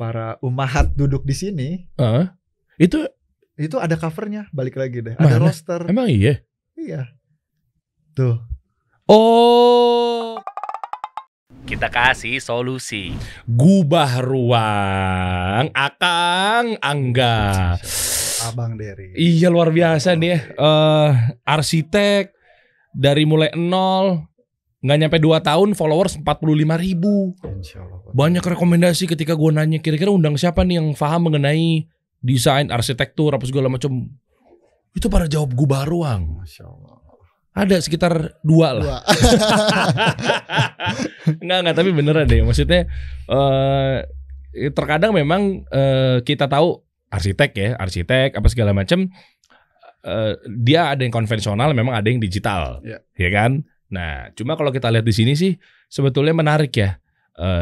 para umahat duduk di sini. Itu ada covernya, balik lagi deh. Ada roster. Emang iya? Iya. Tuh. Oh. Kita kasih solusi. Gubah ruang Akang Angga. Abang Dery. Iya, luar biasa nih ya. Arsitek dari mulai nol, nggak nyampe 2 tahun followers 45.000. Banyak rekomendasi ketika gue nanya kira-kira undang siapa nih yang paham mengenai desain, arsitektur, apa segala macam. Itu pada jawab Gubah ruang. Masya Allah. Ada sekitar 2 lah. Enggak, tapi beneran deh. Maksudnya terkadang memang kita tahu arsitek apa segala macam, dia ada yang konvensional, memang ada yang digital, ya kan? Nah, cuma kalau kita lihat di sini sih sebetulnya menarik ya,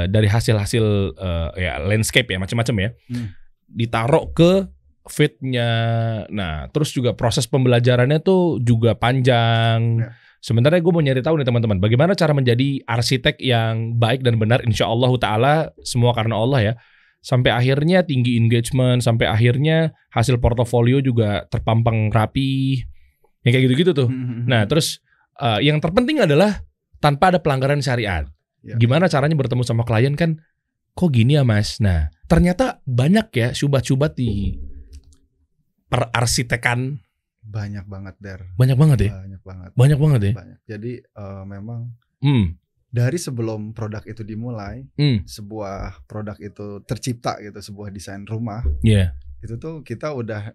dari hasil-hasil ya landscape ya macam-macam ya, ditaruh ke feed-nya. Nah, terus juga proses pembelajarannya tuh juga panjang. Sebenarnya gue mau nyari tahu nih teman-teman, bagaimana cara menjadi arsitek yang baik dan benar, insya Allah Ta'ala semua karena Allah ya. Sampai akhirnya tinggi engagement, sampai akhirnya hasil portofolio juga terpampang rapi, yang kayak gitu-gitu tuh. Nah, terus yang terpenting adalah tanpa ada pelanggaran syariat. Gimana caranya bertemu sama klien kan? Kok gini ya Mas? Nah, ternyata banyak ya syubhat-syubhat di perarsitekan. Banyak banget Der. Banyak banget ya? Banyak banget ya? Banyak. Jadi memang dari sebelum produk itu dimulai, sebuah produk itu tercipta gitu, sebuah desain rumah, itu tuh kita udah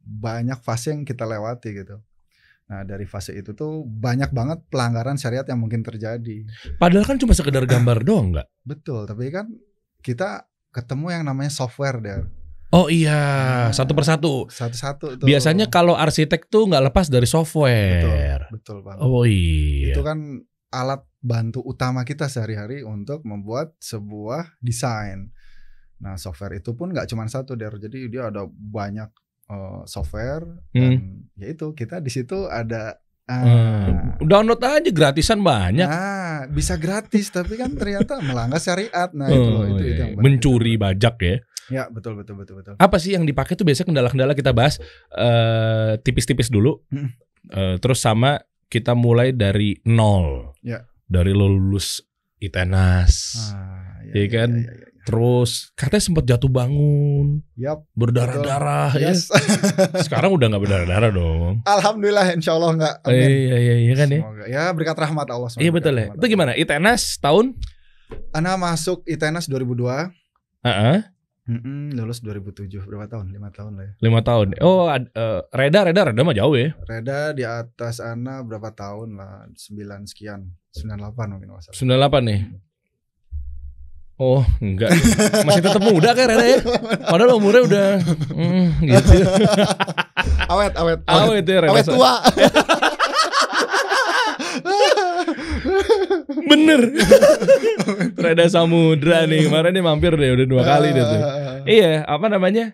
banyak fase yang kita lewati gitu. Nah dari fase itu tuh banyak banget pelanggaran syariat yang mungkin terjadi. Padahal kan cuma sekedar gambar doang nggak? Betul, tapi kan kita ketemu yang namanya software Der. Oh iya, satu persatu. Satu-satu tuh. Biasanya kalau arsitek tuh nggak lepas dari software. Betul banget. Oh iya. Itu kan alat bantu utama kita sehari-hari untuk membuat sebuah desain. Nah software itu pun nggak cuma satu Der, jadi dia ada banyak software dan yaitu kita di situ ada. Download aja gratisan banyak. Nah bisa gratis tapi kan ternyata melanggar syariat. Nah itu yang mencuri bajak ya. Ya betul. Apa sih yang dipakai tuh biasanya kendala-kendala kita bahas tipis-tipis dulu. Terus sama kita mulai dari nol. Dari lulus ITENAS. Ya kan? Ya. Terus katanya sempat jatuh bangun. Berdarah-darah ya. Sekarang udah gak berdarah-darah dong. Alhamdulillah insyaallah enggak. Iya kan ya. Semoga ya berkat rahmat Allah. Iya betul ya. Itu gimana? ITENAS tahun? Ana masuk ITENAS 2002. Lulus 2007. Berapa tahun? 5 tahun lah ya. 5 tahun. Oh, Reda mah jauh ya. Reda di atas Ana berapa tahun lah? 9 sekian. 98 mungkin masalah. 98 nih. Oh, enggak. Masih tetap muda kan Reda ya? Padahal umurnya udah gitu. Awet ya Reda. Awet tua. Bener. Reda Samudra nih, kemarin dia mampir deh udah 2 kali deh tuh. Iya, apa namanya?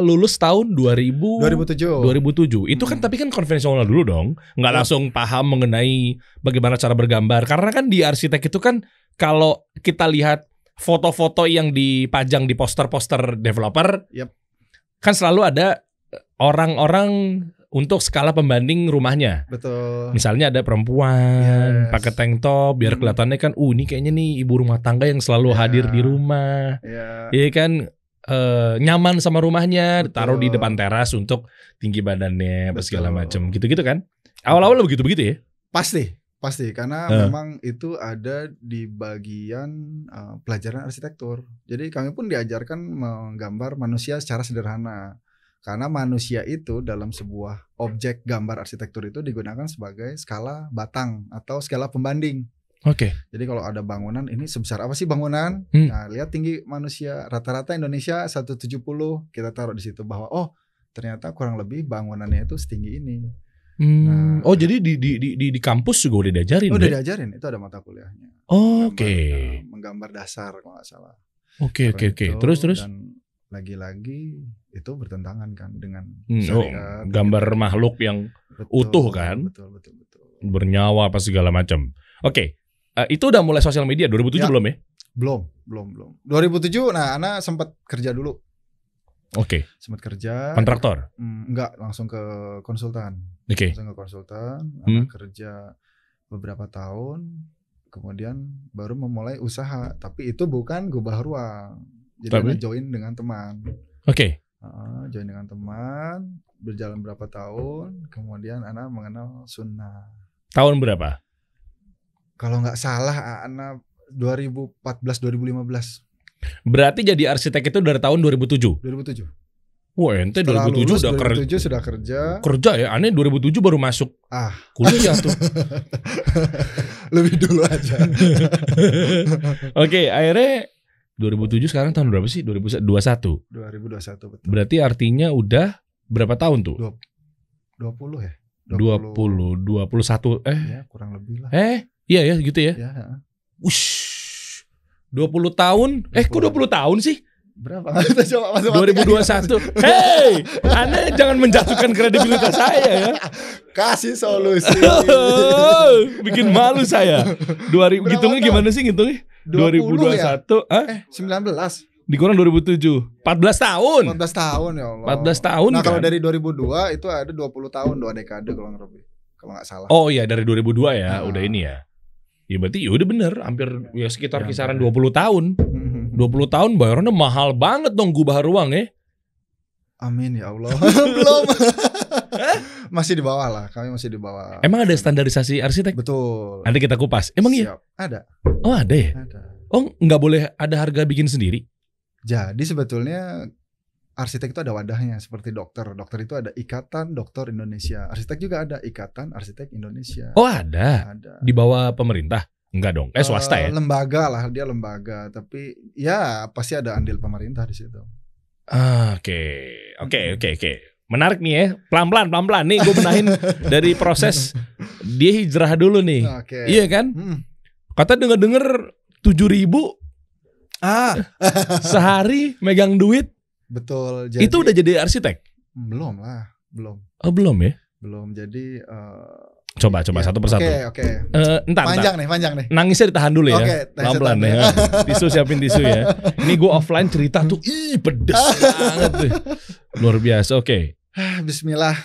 Lulus tahun 2007. Itu kan tapi kan konvensional dulu dong. Nggak langsung paham mengenai bagaimana cara bergambar. Karena kan di arsitek itu kan kalau kita lihat foto-foto yang dipajang di poster-poster developer, kan selalu ada orang-orang untuk skala pembanding rumahnya. Betul. Misalnya ada perempuan pakai tank top biar kelihatannya kan ini kayaknya nih ibu rumah tangga yang selalu hadir di rumah. Iya kan, nyaman sama rumahnya, taruh di depan teras untuk tinggi badannya apa segala macam. Gitu-gitu kan. Awal-awal begitu-begitu ya? Pasti karena memang itu ada di bagian pelajaran arsitektur. Jadi kami pun diajarkan menggambar manusia secara sederhana. Karena manusia itu dalam sebuah objek gambar arsitektur itu digunakan sebagai skala batang atau skala pembanding. Oke. Jadi kalau ada bangunan, ini sebesar apa sih bangunan? Nah, lihat tinggi manusia rata-rata Indonesia 170, kita taruh di situ bahwa ternyata kurang lebih bangunannya itu setinggi ini. Nah, jadi di kampus juga udah diajarin? Udah diajarin, itu ada mata kuliahnya. Oke. Menggambar dasar kalau nggak salah. Oke. Terus. Dan lagi-lagi itu bertentangan kan dengan gambar makhluk yang utuh kan, betul. Bernyawa apa segala macam. Oke. Itu udah mulai sosial media 2007 belum ya? Belum. 2007, nah Ana sempat kerja dulu. Oke. Sempat kerja. Kontraktor? Enggak, langsung ke konsultan. Oke. Langsung ke konsultan. Ana kerja beberapa tahun, kemudian baru memulai usaha. Tapi itu bukan gubah ruang. Jadi Ana join dengan teman. Oke. Join dengan teman, berjalan berapa tahun, kemudian Ana mengenal sunnah. Tahun berapa? Kalau nggak salah, Ana 2014-2015. Berarti jadi arsitek itu dari tahun 2007? 2007. Wah, ente 2007 udah 2007 sudah kerja. Kerja ya? Aneh 2007 baru masuk kuliah tuh. Lebih dulu aja. Oke, akhirnya 2007 sekarang tahun berapa sih? 2021. 2021 betul. Berarti artinya udah berapa tahun tuh? 20 ya? 21 ya, kurang lebih lah. Iya ya gitu ya. Ya. Wush. 20 tahun. Kok 20 tahun sih? Berapa? Kita coba masuk 2021. Hey, Anda jangan menjatuhkan kredibilitas saya ya. Kasih solusi. Bikin malu saya. 2000 hitungnya gimana sih ngitungnya? 2021 ya? 19 dikurang 2007. 14 tahun. 14 tahun ya Allah. 14 tahun. Nah, kalau dari 2002 itu ada 20 tahun, 2 dekade kalau nggak salah. Oh iya, dari 2002 ya, udah ini ya. Ya berarti ya udah bener, hampir ya sekitar kisaran 20 tahun. 20 tahun bayarannya mahal banget dong gubah ruang ya. Amin ya Allah. Belum. Masih di bawah lah, kami masih di bawah. Emang ada standarisasi arsitek? Betul. Nanti kita kupas. Emang iya? Ada. Oh ada ya? Ada. Oh nggak boleh ada harga bikin sendiri? Jadi sebetulnya arsitek itu ada wadahnya, seperti dokter. Dokter itu ada Ikatan Dokter Indonesia. Arsitek juga ada Ikatan Arsitek Indonesia. Oh ada? Ada. Di bawah pemerintah? Enggak dong. Swasta ya? Lembaga lah, dia lembaga. Tapi ya pasti ada andil pemerintah di situ. Oke. Menarik nih ya. Pelan-pelan. Nih gue benahin dari proses dia hijrah dulu nih. Iya kan? Kata denger 7.000 sehari megang duit. Betul. Jadi, itu udah jadi arsitek? Belum lah. Oh belum ya? Belum. Jadi Coba ya, satu persatu. Oke. Panjang nih. Nangisnya ditahan dulu ya. Pelan-pelan ya. Siapin tisu ya. Ini gue offline cerita tuh. Pedes banget tuh. Luar biasa. Oke. Bismillah.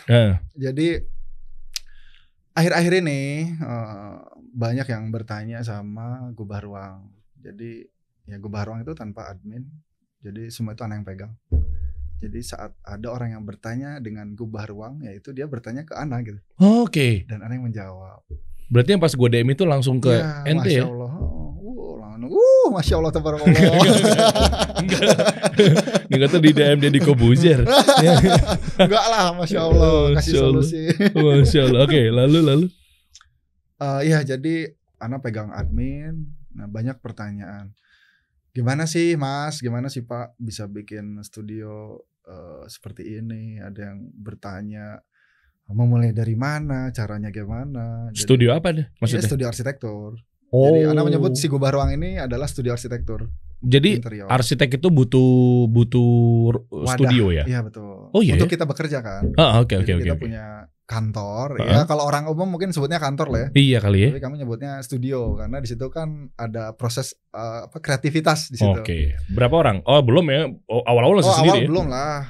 Jadi akhir-akhir ini banyak yang bertanya sama gubah ruang. Jadi ya gubah ruang itu tanpa admin. Jadi semua itu Ana yang pegang. Jadi saat ada orang yang bertanya dengan gubah ruang, yaitu dia bertanya ke Ana gitu. Oke. Dan Ana yang menjawab. Berarti yang pas gue DM itu langsung ke ente ya? Masya Allah. Masya Allah tabarakallah. Enggak tuh di DM dia di Kobuzer. Enggak lah, Masya Allah. Kasih solusi. Masya Allah. Oke, lalu. Iya, jadi Ana pegang admin. Nah, banyak pertanyaan. Gimana sih Mas, gimana sih Pak bisa bikin studio seperti ini? Ada yang bertanya memulai dari mana, caranya gimana. Studio apa deh maksudnya? Studio arsitektur. Jadi Ana menyebut si gubah ruang ini adalah studio arsitektur. Jadi interior. Arsitek itu butuh studio ya? Iya betul. Oh iya. Untuk kita bekerja kan. Oke. Kita punya kantor. Ya kalau orang umum mungkin sebutnya kantor lah ya. Iya kali ya. Tapi kami nyebutnya studio karena di situ kan ada proses kreativitas di situ. Oke. Berapa orang? Oh belum ya. Awal-awal masih sendiri. Awal belum lah.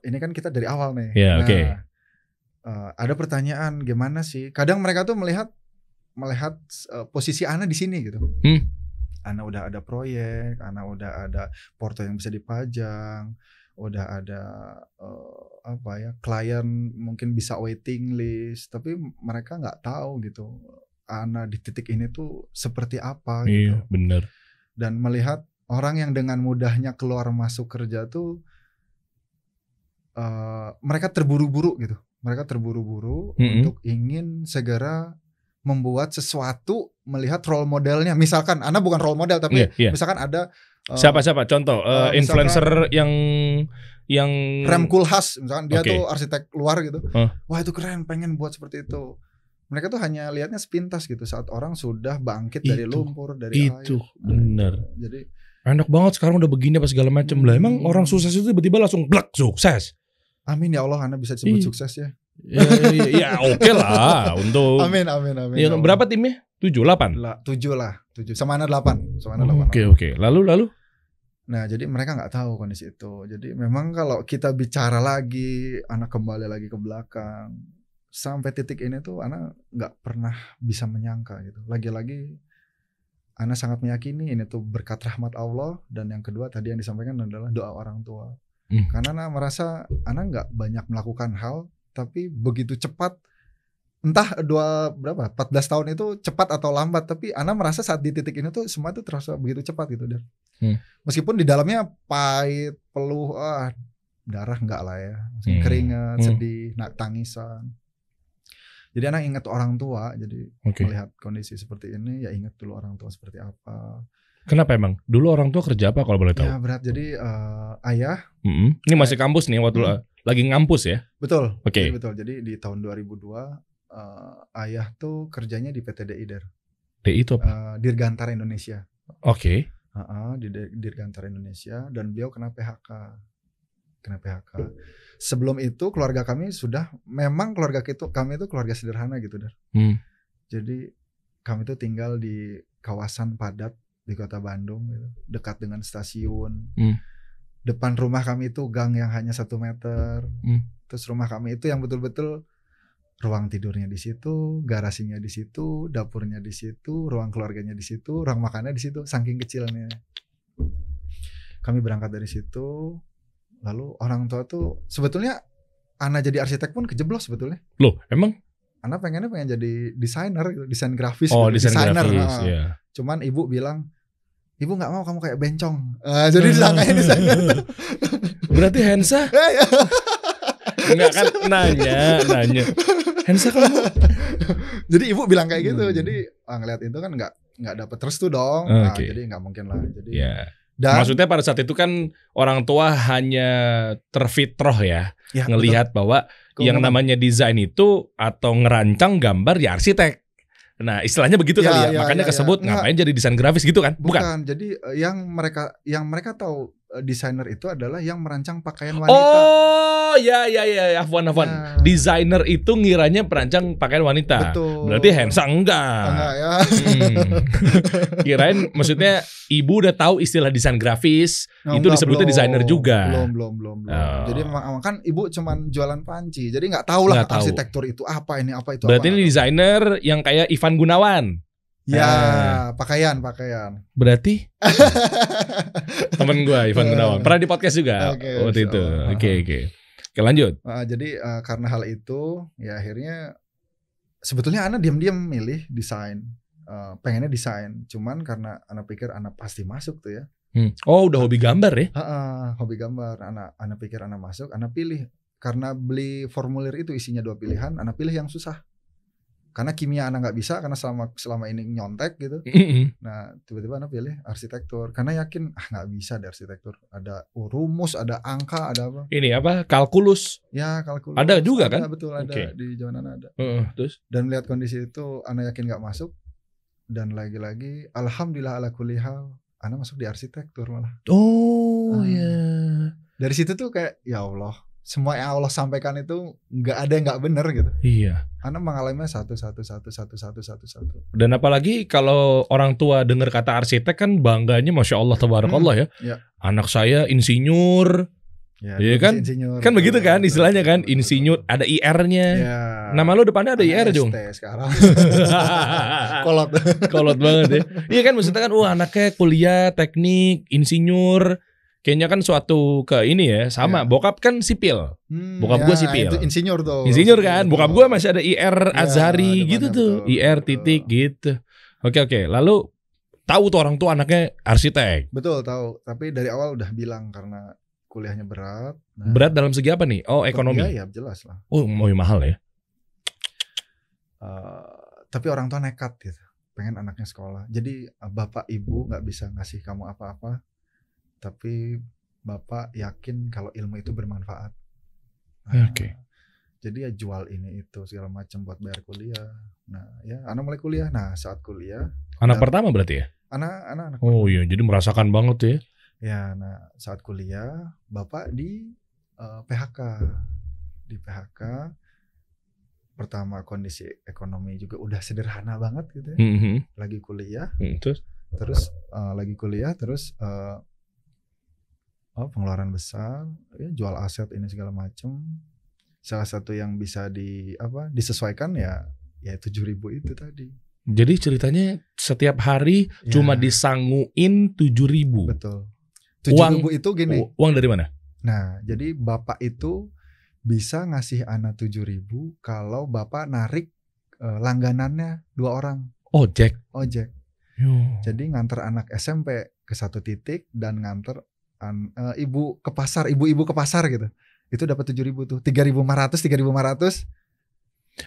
Ini kan kita dari awal nih. Iya oke. Ada pertanyaan gimana sih? Kadang mereka tuh melihat posisi Ana di sini gitu. Ana udah ada proyek, Ana udah ada porto yang bisa dipajang, udah ada klien mungkin bisa waiting list, tapi mereka nggak tahu gitu Ana di titik ini tuh seperti apa gitu. Iya benar. Dan melihat orang yang dengan mudahnya keluar masuk kerja tuh mereka terburu-buru gitu. Mereka terburu-buru untuk ingin segera membuat sesuatu, melihat role modelnya. Misalkan Ana bukan role model tapi misalkan ada siapa contoh influencer yang Rem Koolhaas misalkan dia tuh arsitek luar gitu. Wah itu keren, pengen buat seperti itu. Mereka tuh hanya lihatnya sepintas gitu saat orang sudah bangkit dari lumpur, dari air. Itu benar. Jadi enak banget sekarang udah begini apa segala macam lah. Emang orang sukses itu tiba-tiba langsung blak sukses. Amin ya Allah, Ana bisa disebut sukses ya. Ya oke lah untuk. Amin. Ya, berapa timnya? 7, 8? 7 lah. 7 sama anak 8. Oke. Lalu? Nah, jadi mereka nggak tahu kondisi itu. Jadi memang kalau kita bicara lagi, anak kembali lagi ke belakang, sampai titik ini tuh anak nggak pernah bisa menyangka gitu. Lagi-lagi anak sangat meyakini ini tuh berkat rahmat Allah, dan yang kedua tadi yang disampaikan adalah doa orang tua. Karena anak merasa anak nggak banyak melakukan hal, tapi begitu cepat. Entah 14 tahun itu cepat atau lambat, tapi Ana merasa saat di titik ini tuh semua itu terasa begitu cepat gitu, Dan meskipun di dalamnya pahit, peluh, darah enggak lah ya, keringat, sedih, tangisan. Jadi Ana ingat orang tua, jadi melihat kondisi seperti ini ya ingat dulu orang tua seperti apa. Kenapa emang? Dulu orang tua kerja apa kalau boleh tahu? Ya berat, jadi ayah. Ini masih kampus nih waktu lagi ngampus ya? Betul. Oke. Betul. Jadi di tahun 2002 ayah tuh kerjanya di PT DI Der. DI itu apa? Dirgantara Indonesia. Oke. Di Dirgantara Indonesia, dan beliau kena PHK. Sebelum itu keluarga kami memang keluarga kami itu keluarga sederhana gitu Der. Jadi kami tuh tinggal di kawasan padat di kota Bandung gitu, dekat dengan stasiun. Depan rumah kami itu gang yang hanya 1 meter. Terus rumah kami itu yang betul-betul ruang tidurnya di situ, garasinya di situ, dapurnya di situ, ruang keluarganya di situ, ruang makannya di situ, saking kecilnya. Kami berangkat dari situ, lalu orang tua tuh sebetulnya Ana jadi arsitek pun kejeblos sebetulnya. Loh, emang? Ana pengen jadi desainer, desain grafis. Desainer. Yeah. Cuman ibu bilang, ibu nggak mau kamu kayak bencong. Jadi disangkanya desainer. Berarti Hensa? Enggak kan nanya. Hensa kamu. Jadi ibu bilang kayak gitu. Jadi ngeliat itu kan nggak dapet restu dong. Jadi nggak mungkin lah. Jadi dan maksudnya pada saat itu kan orang tua hanya terfitroh ya ngelihat bahwa yang namanya desain itu atau ngerancang gambar ya arsitek. Nah istilahnya begitu kali ya. Makanya kesebut ngapain jadi desain grafis gitu kan? Bukan. Jadi yang mereka tahu desainer itu adalah yang merancang pakaian wanita. Oh ya, Afwan. Desainer itu ngiranya perancang pakaian wanita. Betul. Berarti Hensa enggak ya. Kirain maksudnya ibu udah tahu istilah desain grafis, itu disebutnya desainer juga. Belum. Jadi memang kan ibu cuman jualan panci. Jadi nggak tahu lah arsitektur itu apa, ini apa itu. Berarti ini desainer yang kayak Ivan Gunawan. Ya, pakaian. Berarti temen gue Ivan Gunawan pernah di podcast juga waktu itu. Oke, lanjut. Jadi karena hal itu ya akhirnya sebetulnya Ana diam-diam milih desain, pengennya desain. Cuman karena Ana pikir Ana pasti masuk tuh ya. Oh udah hobi gambar ya? Hobi gambar. Ana pikir Ana masuk, Ana pilih. Karena beli formulir itu isinya 2 pilihan, Ana pilih yang susah. Karena kimia Ana nggak bisa, karena selama ini nyontek gitu. Nah tiba-tiba Ana pilih arsitektur karena yakin nggak bisa di arsitektur. Ada rumus, ada angka, ada apa? Ini apa? Kalkulus. Ya kalkulus. Ada juga kan? Betul ada di zaman Ana ada. Terus? Dan melihat kondisi itu Ana yakin nggak masuk. Dan lagi-lagi alhamdulillah ala kulli hal Ana masuk di arsitektur malah. Dari situ tuh kayak ya Allah. Semua yang Allah sampaikan itu nggak ada yang nggak benar gitu. Iya. Karena mengalaminya satu. Dan apalagi kalau orang tua dengar kata arsitek kan bangganya masya Allah tabarakallah ya. Anak saya insinyur. Iya kan? Insinyur, kan begitu kan istilahnya kan, insinyur ada IR-nya. Ya. Nama lo depannya ada IR dong. Sekarang. Kolot banget ya. Iya kan maksudnya kan anaknya kuliah teknik insinyur. Kayaknya kan suatu ke ini ya sama. Bokap kan sipil. Bokap gue sipil. Insinyur tuh. Insinyur kan. Bokap gue masih ada IR Azhari gitu tuh. Betul, IR titik gitu. Oke. Lalu tahu tuh orang tua anaknya arsitek. Betul tahu. Tapi dari awal udah bilang karena kuliahnya berat. Berat dalam segi apa nih? Oh ekonomi. Iya jelas lah. Oh mahal ya. Tapi orang tua nekat gitu. Pengen anaknya sekolah. Jadi bapak ibu nggak bisa ngasih kamu apa-apa. Tapi bapak yakin kalau ilmu itu bermanfaat. Jadi ya jual ini itu segala macam buat bayar kuliah. Nah ya anak mulai kuliah. Nah saat kuliah. Anak pertama berarti ya? Anak. Oh iya jadi merasakan banget ya. Ya nah saat kuliah bapak di PHK. Di PHK pertama kondisi ekonomi juga udah sederhana banget gitu ya. Lagi kuliah. Terus lagi kuliah terus pengeluaran besar, ya, jual aset ini segala macam. Salah satu yang bisa disesuaikan ya 7.000 itu tadi. Jadi ceritanya setiap hari cuma disanguin 7.000. Betul. 7.000 itu gini. Uang dari mana? Nah, jadi bapak itu bisa ngasih anak 7.000 kalau bapak narik langganannya 2 orang. Ojek. Jadi nganter anak SMP ke satu titik dan nganter ibu ke pasar, ibu-ibu ke pasar gitu. Itu dapat 7.000 tuh. 3.500.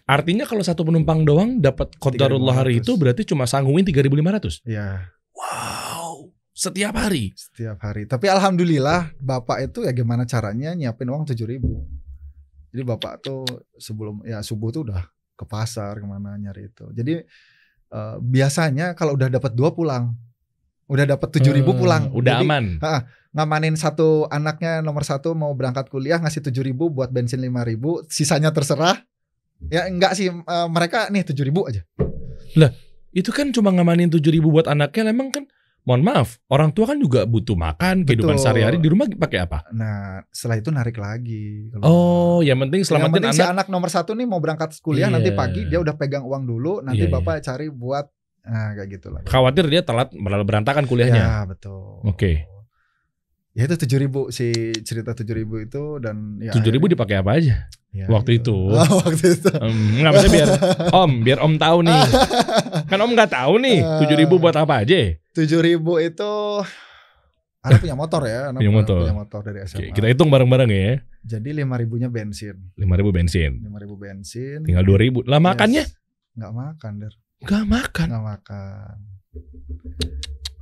Artinya kalau satu penumpang doang dapat qadarullah hari itu berarti cuma sangguin 3.500. Iya. Wow. Setiap hari. Tapi alhamdulillah bapak itu ya gimana caranya nyiapin uang 7.000. Jadi bapak tuh sebelum subuh tuh udah ke pasar kemana nyari itu. Jadi biasanya kalau udah dapat 2 pulang. Udah dapat 7.000 pulang. Udah. Jadi, aman. Ngamanin satu anaknya nomor 1 mau berangkat kuliah ngasih 7.000 buat bensin 5.000, sisanya terserah. Ya enggak sih, mereka nih 7.000 aja. Lah, itu kan cuma ngamanin 7.000 buat anaknya, emang kan mohon maaf, orang tua kan juga butuh makan, kehidupan sehari-hari di rumah pakai apa? Nah, setelah itu narik lagi. Yang penting selamatin anak. Si anak nomor 1 nih mau berangkat kuliah nanti pagi dia udah pegang uang dulu, nanti bapak cari buat kayak gitu lah. Khawatir dia telat berantakan kuliahnya. Ya, betul. Oke. Ya itu 7.000 si cerita 7.000 itu dan ya 7.000 dipakai apa aja? Ya, waktu itu. Waktu itu. Nggak bisa biar om tahu nih. Kan om nggak tahu nih 7.000 buat apa aja? 7.000 itu anak punya motor ya, punya motor dari SMA. Oke, kita hitung bareng-bareng ya. Jadi 5.000-nya bensin. 5.000 bensin. 5.000 bensin. Tinggal 2.000. Lah makannya? Nggak makan, Der. Nggak makan.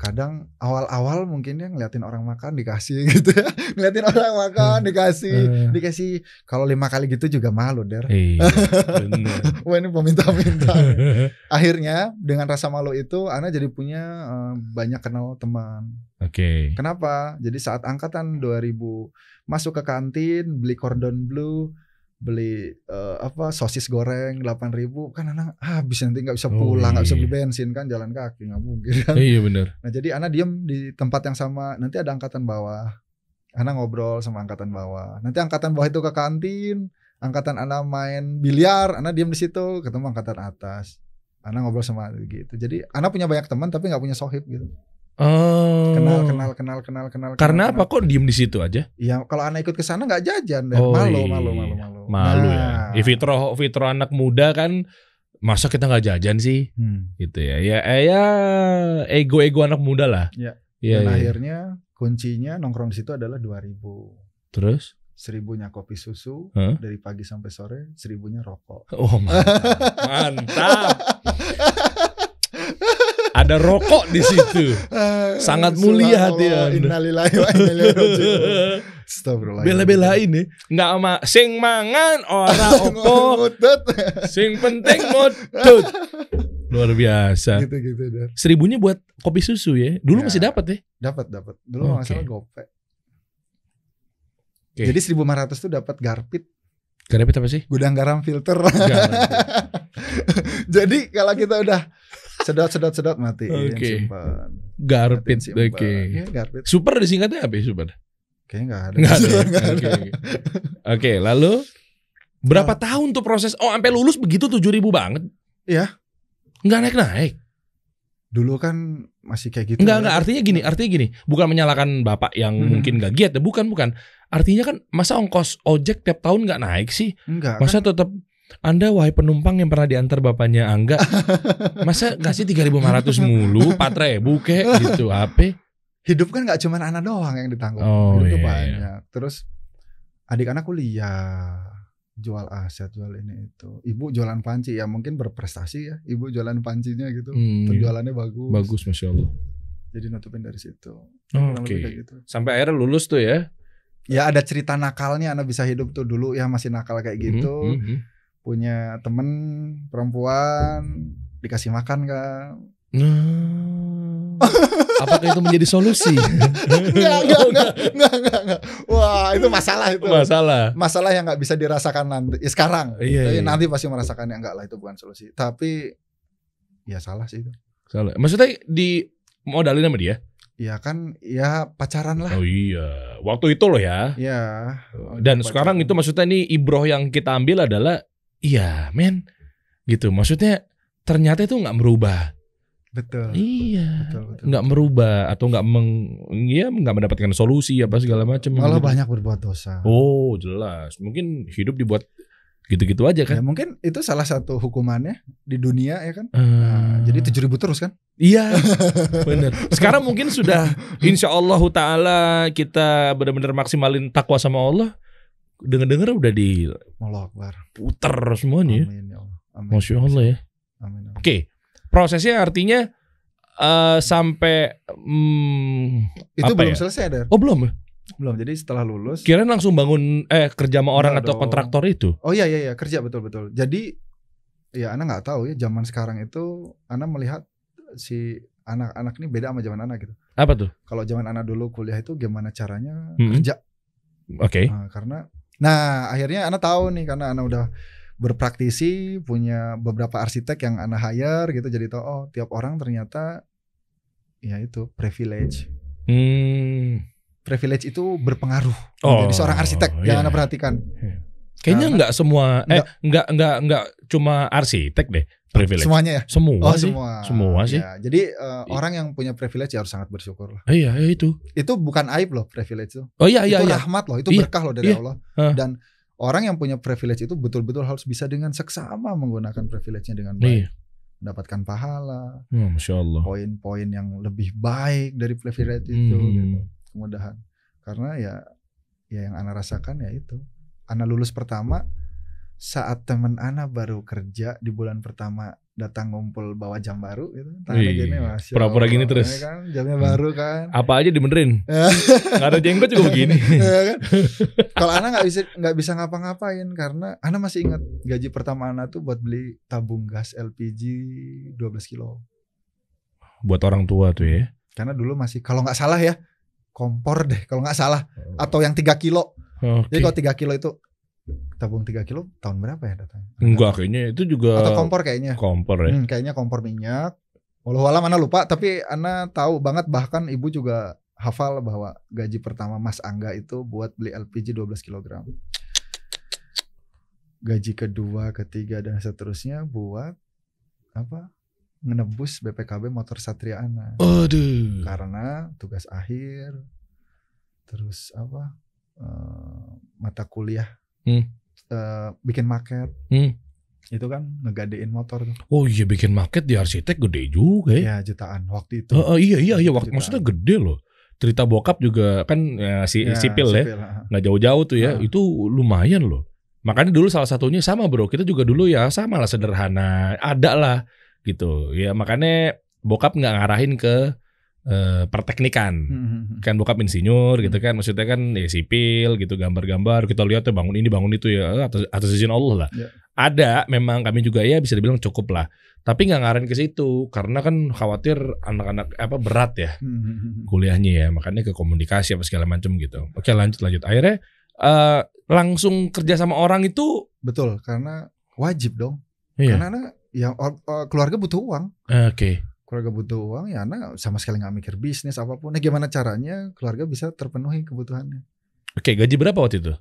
Kadang awal-awal mungkin dia ngeliatin orang makan dikasih gitu ya. Ngeliatin orang makan dikasih. Kalau 5 kali gitu juga malu, Der. Wah, ini peminta-minta. Akhirnya dengan rasa malu itu Ana jadi punya banyak kenal teman. Oke. Kenapa? Jadi saat angkatan 2000 masuk ke kantin beli cordon bleu, beli sosis goreng 8.000 kan anak habis, nanti nggak bisa pulang, nggak bisa beli bensin kan, jalan kaki nggak mungkin kan. Iya benar. Nah jadi anak diem di tempat yang sama, nanti ada angkatan bawah, anak ngobrol sama angkatan bawah, nanti angkatan bawah itu ke kantin, angkatan anak main biliar, anak diem di situ, ketemu angkatan atas, anak ngobrol sama gitu. Jadi anak punya banyak teman tapi nggak punya sohib gitu. Kenal. Karena apa kok diem di situ aja? Iya, kalau anak ikut ke sana nggak jajan, malu. Malu ya. Fitro anak muda kan, masa kita nggak jajan sih? Gitu ya. Ya ego anak muda lah. Ya. Dan akhirnya kuncinya nongkrong di situ adalah 2.000. Terus? 1.000-nya kopi susu dari pagi sampai sore, 1.000-nya rokok. Oh mantap. Ada rokok di situ. Sangat mulia hati Anda. Innalillahi wa inna ilaihi raji'un. Astagfirullah. Bela-belain ya. Enggak sing mangan ora opo. Sing penting mudut. Luar biasa. Gitu dah. 1.000-nya buat kopi susu ya. Dulu masih dapat ya? Dapat. Dulu masalah gope. Jadi 1.500 tuh dapat garpit. Garpit apa sih? Gudang garam filter. Jadi kalau kita udah sedot matiin, simpan. Garpit. Oke. Ya, garpit. Super disingkatnya apa ya super? Kayaknya nggak ada. Oke, lalu berapa tahun tuh proses? Sampai lulus begitu 7.000 banget? Iya. Nggak naik. Dulu kan masih kayak gitu. Enggak, artinya gini. Bukan menyalahkan bapak yang mungkin nggak giat, bukan. Artinya kan masa ongkos ojek tiap tahun nggak naik sih? Enggak. Masa tetap Anda wahai penumpang yang pernah diantar bapaknya Angga, masa ngasih 3.500 mulu, 4.000 kek gitu, apa? Hidup kan nggak cuma anak doang yang ditanggung, hidup tuh banyak. Terus adik anak kuliah, jual aset, jual ini itu. Ibu jualan panci, ya mungkin berprestasi ya. Ibu jualan pancinya gitu, penjualannya bagus. Bagus, Masya Allah. Jadi nutupin dari situ. Gitu. Sampai akhirnya lulus tuh ya? Ya ada cerita nakalnya, anak bisa hidup tuh dulu ya masih nakal kayak gitu. Punya temen perempuan, dikasih makan kan. Apakah itu menjadi solusi? Enggak. Wah, itu masalah itu. Masalah yang nggak bisa dirasakan nanti. Ya sekarang. Tapi nanti pasti merasakannya. Enggak lah, itu bukan solusi. Tapi ya salah sih itu. Salah. Maksudnya di modalin sama dia? Ya kan, ya pacaran lah. Oh iya, waktu itu loh ya. Iya. Dan sekarang itu maksudnya nih ibroh yang kita ambil adalah, iya men, gitu. Maksudnya ternyata itu nggak merubah. Betul. Iya. Betul. Nggak merubah atau nggak nggak mendapatkan solusi apa segala macam. Malah gitu. Banyak berbuat dosa. Oh jelas. Mungkin hidup dibuat gitu-gitu aja kan. Ya mungkin itu salah satu hukumannya di dunia ya kan. Nah, jadi 7.000 terus kan. Iya benar. Sekarang mungkin sudah insyaallah ta'ala kita benar-benar maksimalin takwa sama Allah. Dengar-dengar udah di Allahu Akbar. Puter semuanya. Amin ya Allah. Amin. Masya Allah ya. Amin. Oke. Prosesnya artinya sampai itu belum selesai Dar. Oh belum ya? Belum, jadi setelah lulus kirain langsung bangun kerja sama orang atau kontraktor itu. Oh iya kerja betul. Jadi ya Ana nggak tahu ya, zaman sekarang itu Ana melihat si anak-anak ini beda sama zaman Ana gitu. Apa tuh? Kalau zaman Ana dulu kuliah itu gimana caranya kerja. Oke. Nah akhirnya Ana tahu nih, karena Ana udah berpraktisi, punya beberapa arsitek yang Ana hire gitu, jadi tahu oh tiap orang ternyata ya itu privilege. Privilege itu berpengaruh menjadi seorang arsitek. Yang Anda perhatikan. Kayaknya nggak semua, nggak cuma arsitek deh privilege. Semuanya ya. Semua sih. Ya, jadi orang yang punya privilege ya harus sangat bersyukur lah. Iya itu. Itu bukan aib loh privilege itu. Oh iya. Itu rahmat loh. Itu berkah loh dari Allah. Dan orang yang punya privilege itu betul-betul harus bisa dengan seksama menggunakan privilege-nya dengan baik. Mendapatkan pahala. Masya Allah. Poin-poin yang lebih baik dari privilege itu. Gitu. Kemudahan, karena ya yang Ana rasakan ya itu. Ana lulus pertama saat teman Ana baru kerja di bulan pertama, datang ngumpul bawa jam baru gitu. Pura-pura gini terus. Ya kan, jamnya baru kan. Apa aja dibenerin. Nggak ada jenggot juga begini. Ya kan? Kalau Ana nggak bisa ngapa-ngapain, karena Ana masih ingat gaji pertama Ana tuh buat beli tabung gas LPG 12 kilo. Buat orang tua tuh ya. Karena dulu masih, kalau nggak salah ya, kompor deh kalau nggak salah, atau yang 3 kilo. Jadi kalau 3 kilo itu tabung 3 kilo tahun berapa ya datang? Enggak, kayaknya itu juga atau kompor kayaknya. Kompor ya. Kayaknya kompor minyak. Wallahualam Ana lupa, tapi Ana tahu banget, bahkan ibu juga hafal bahwa gaji pertama Mas Angga itu buat beli LPG 12 kg. Gaji kedua, ketiga dan seterusnya buat apa? Menebus BPKB motor Satria Ana. Aduh. Karena tugas akhir, terus apa mata kuliah, bikin maket, itu kan ngegadein motor tuh. Oh iya, bikin maket di arsitek gede juga ya. Ya jutaan waktu itu. Iya waktu maksudnya gede loh. Cerita bokap juga kan sipil ya, nggak jauh-jauh tuh ya. Itu lumayan loh. Makanya dulu salah satunya sama bro, kita juga dulu ya sama lah, sederhana, ada lah. Gitu ya, makanya bokap nggak ngarahin ke perteknikan. Kan bokap insinyur gitu kan, maksudnya kan ya sipil gitu, gambar-gambar kita lihat tuh, bangun ini bangun itu ya atas izin Allah lah. Ada memang kami juga ya bisa dibilang cukup lah, tapi nggak ngarahin ke situ karena kan khawatir anak-anak berat ya kuliahnya ya, makanya ke komunikasi apa segala macam gitu. Oke, lanjut akhirnya langsung kerja sama orang itu. Betul, karena wajib dong. Karena ya keluarga butuh uang. Keluarga butuh uang ya, Ana sama sekali nggak mikir bisnis apapun. Nah, gimana caranya keluarga bisa terpenuhi kebutuhannya? Gaji berapa waktu itu?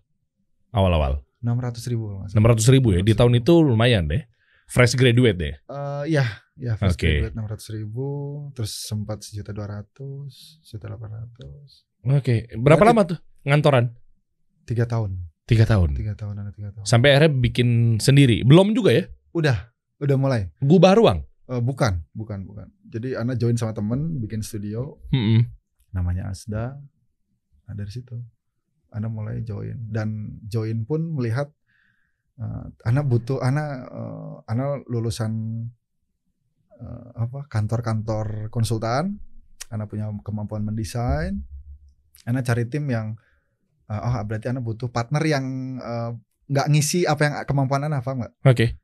Awal-awal? 600.000. 600.000 ya, di tahun itu lumayan deh. Fresh graduate deh. Ya fresh graduate 600.000, terus sempat 1.200.000, 1.800.000. Berapa lama tuh ngantoran? 3 tahun. 3 tahun. 3 tahun. Sampai akhirnya bikin sendiri. Belum juga ya? Udah mulai. Gubah ruang? Bukan. Jadi Ana join sama temen bikin studio. Namanya Asda. Nah, dari situ Ana mulai join, dan join pun melihat Ana lulusan kantor-kantor konsultan. Ana punya kemampuan mendesain. Ana cari tim yang berarti Ana butuh partner yang nggak ngisi apa yang kemampuan Ana, paham nggak?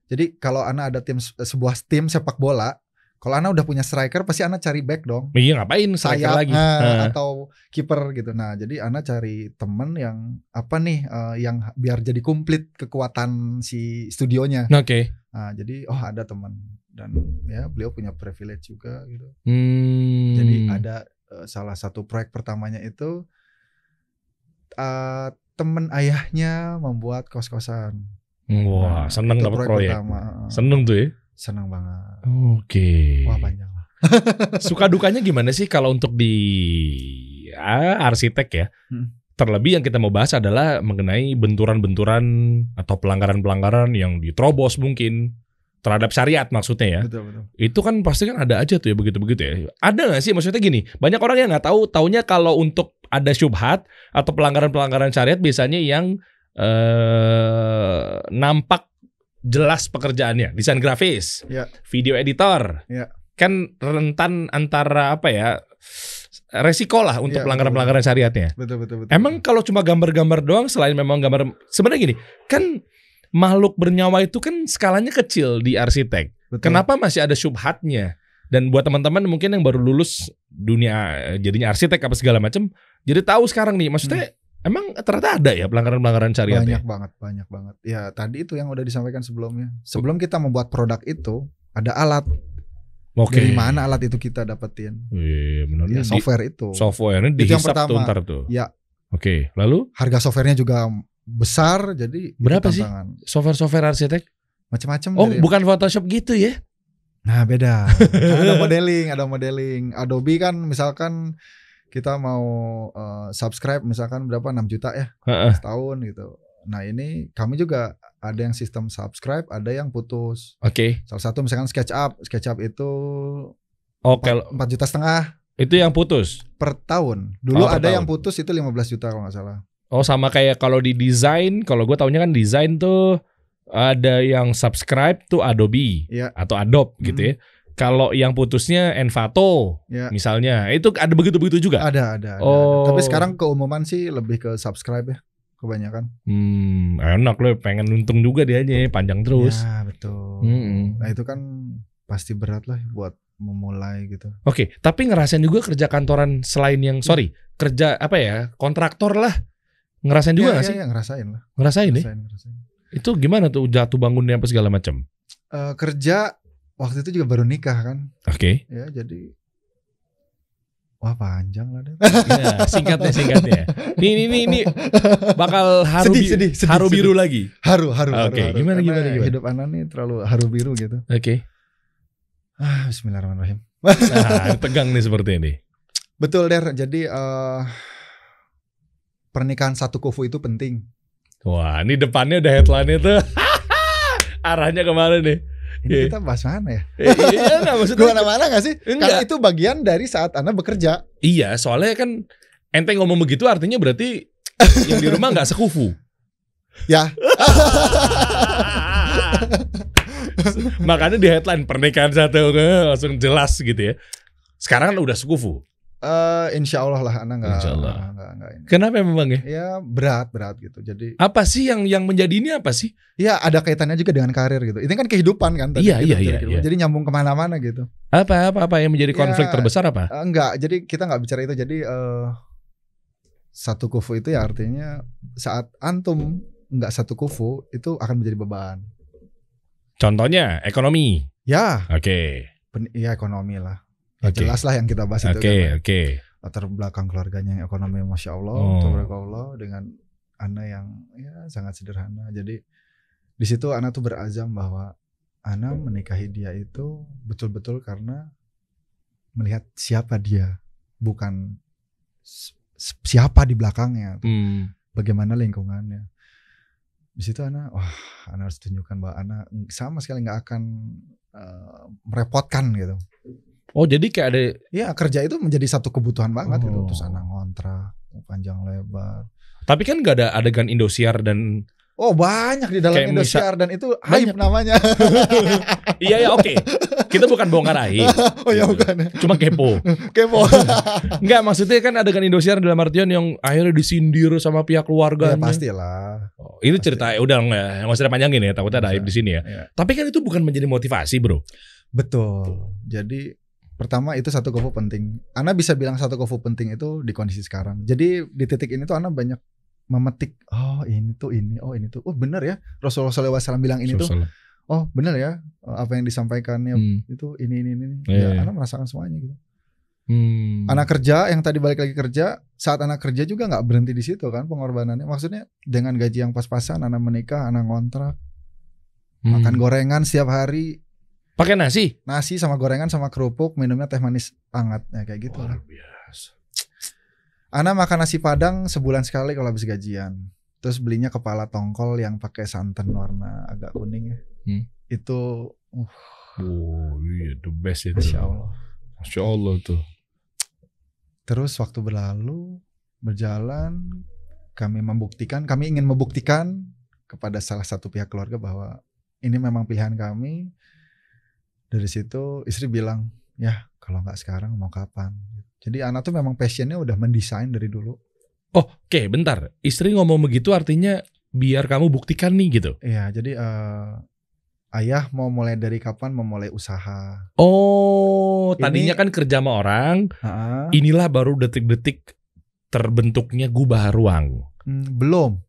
Jadi kalau Ana ada sebuah tim sepak bola, Kalau Ana udah punya striker pasti Ana cari back dong. Iya, ngapain striker sayap, lagi atau kiper gitu. Nah, jadi Ana cari temen yang apa nih yang biar jadi komplit kekuatan si studionya. Oke. Nah, jadi ada teman dan ya beliau punya privilege juga gitu. Jadi ada salah satu proyek pertamanya itu temen ayahnya membuat kos-kosan. Wah, seneng dapat proyek. Pertama. Seneng tuh ya? Seneng banget. Oke. Wah, panjang lah. Suka dukanya gimana sih kalau untuk di arsitek ya? Terlebih yang kita mau bahas adalah mengenai benturan-benturan atau pelanggaran-pelanggaran yang diterobos mungkin terhadap syariat maksudnya ya. Betul. Itu kan pasti kan ada aja tuh ya begitu-begitu ya. Ada nggak sih maksudnya gini? Banyak orang yang nggak tahu. Taunya kalau untuk ada syubhat atau pelanggaran-pelanggaran syariat biasanya yang nampak jelas pekerjaannya, desain grafis, video editor, kan rentan antara apa ya, resiko lah untuk pelanggaran-pelanggaran syariatnya. Betul. Emang kalau cuma gambar-gambar doang, selain memang gambar, sebenarnya gini, kan makhluk bernyawa itu kan skalanya kecil di arsitek. Betul. Kenapa masih ada syubhatnya? Dan buat teman-teman mungkin yang baru lulus dunia jadinya arsitek apa segala macam, jadi tahu sekarang nih, maksudnya. Emang ternyata ada ya pelanggaran-pelanggaran syariat? Banyak banget. Ya tadi itu yang udah disampaikan sebelumnya. Sebelum kita membuat produk itu ada alat. Dari mana alat itu kita dapetin? Iya, benar. Ya, software itu. Softwarenya dihisap tuh ntar tuh. Ya. Oke, lalu? Harga softwarenya juga besar, jadi berapa sih software arsitek? Macam-macam. Oh, bukan Photoshop gitu ya? Nah, beda. Ada modeling. Adobe kan misalkan kita mau subscribe misalkan berapa 6 juta ya setahun gitu. Nah ini kami juga ada yang sistem subscribe, ada yang putus. Oke. Salah satu misalkan SketchUp itu 4,5 juta. Itu yang putus per tahun. Dulu ada yang putus itu 15 juta kalau nggak salah. Oh sama kayak kalau di desain, kalau gue taunya kan desain tuh ada yang subscribe tuh Adobe atau Adobe gitu ya. Kalau yang putusnya Envato misalnya, itu ada begitu-begitu juga? Ada. Tapi sekarang keumuman sih lebih ke subscribe ya, kebanyakan. Enak loh, pengen untung juga dianya, panjang terus. Ya betul. Nah itu kan pasti berat lah buat memulai gitu. Oke, tapi ngerasain juga kerja kantoran selain yang, kerja apa ya, kontraktor lah. Ngerasain juga gak sih? Iya, ngerasain lah. Ngerasain. Itu gimana tuh jatuh bangunnya apa segala macam? Kerja waktu itu juga baru nikah kan. Oke. Ya jadi wah panjang lah deh. Ya, singkatnya. Ini bakal sedih, haru biru lagi. Haru. Oke, gimana? Hidup Ana nih terlalu haru biru gitu. Oke. Bismillahirrahmanirrahim. Nah, tegang nih seperti ini. Betul Der. Jadi pernikahan satu kufu itu penting. Wah, ini depannya udah headline-nya tuh. Arahnya kemana nih? Ini kita bahas mana ya? Iya gak maksudnya kemana-mana gak sih? Karena itu bagian dari saat Anda bekerja. Iya, soalnya kan ente ngomong begitu artinya berarti yang di rumah gak sekufu. Ya. Makanya di headline pernikahan satu langsung jelas gitu ya. Sekarang kan udah sekufu. Insya Allah lah, Anda nggak. Kenapa memang ya? Ya berat gitu. Jadi apa sih yang menjadi ini apa sih? Ya ada kaitannya juga dengan karir gitu. Ini kan kehidupan kan. Iya. Jadi nyambung kemana-mana gitu. Apa yang menjadi konflik terbesar apa? Enggak. Jadi kita nggak bicara itu. Jadi satu kufu itu ya artinya saat antum nggak satu kufu itu akan menjadi beban. Contohnya ekonomi. Ya. Oke. Ya ekonomi lah. Ya jelas lah yang kita bahas itu kan. Oke. Latar belakang keluarganya yang ekonomi Masya Allah, tabarakallah, dengan Ana yang ya sangat sederhana. Jadi di situ Ana tuh berazam bahwa Ana menikahi dia itu betul-betul karena melihat siapa dia, bukan siapa di belakangnya, bagaimana lingkungannya. Di situ Ana harus tunjukkan bahwa Ana sama sekali nggak akan merepotkan gitu. Oh jadi kayak ada kerja itu menjadi satu kebutuhan banget gitu. Terus Ana ngontrak panjang lebar. Tapi kan nggak ada adegan Indosiar dan banyak di dalam Indosiar dan itu aib namanya. Iya oke. Kita bukan bongkar aib. Bukan. Cuma kepo. Enggak, maksudnya kan adegan Indosiar dalam artian yang akhirnya disindir sama pihak keluarganya. Ya pastilah. Ini cerita udah nggak usah panjangin ya, takutnya ada aib di sini ya. Tapi kan itu bukan menjadi motivasi bro. Betul. Jadi pertama itu satu GoFo penting. Ana bisa bilang satu GoFo penting itu di kondisi sekarang. Jadi di titik ini tuh Ana banyak memetik. Oh ini tuh ini. Oh ini tuh. Oh benar ya. Rasulullah SAW bilang ini tuh. Oh benar ya. Apa yang disampaikannya itu ini. Ya Ana merasakan semuanya gitu. Anak kerja yang tadi balik lagi kerja. Saat anak kerja juga nggak berhenti di situ kan pengorbanannya. Maksudnya dengan gaji yang pas-pasan. Anak menikah, anak ngontrak, makan gorengan setiap hari. Pakai nasi sama gorengan sama kerupuk, minumnya teh manis hangat, ya kayak gitu. Luar biasa. Ana makan nasi Padang sebulan sekali kalau habis gajian. Terus belinya kepala tongkol yang pakai santan warna agak kuning ya. Itu oh iya the best itu. Masya Allah tuh. Terus waktu berjalan, kami ingin membuktikan kepada salah satu pihak keluarga bahwa ini memang pilihan kami. Dari situ istri bilang, ya kalau nggak sekarang mau kapan? Jadi anak tuh memang passionnya udah mendesain dari dulu. Oh, oke, bentar. Istri ngomong begitu artinya biar kamu buktikan nih gitu? Iya, jadi ayah mau mulai dari kapan mau mulai usaha. Oh, tadinya kan kerja sama orang. Inilah baru detik-detik terbentuknya Gubah Ruang. Belum.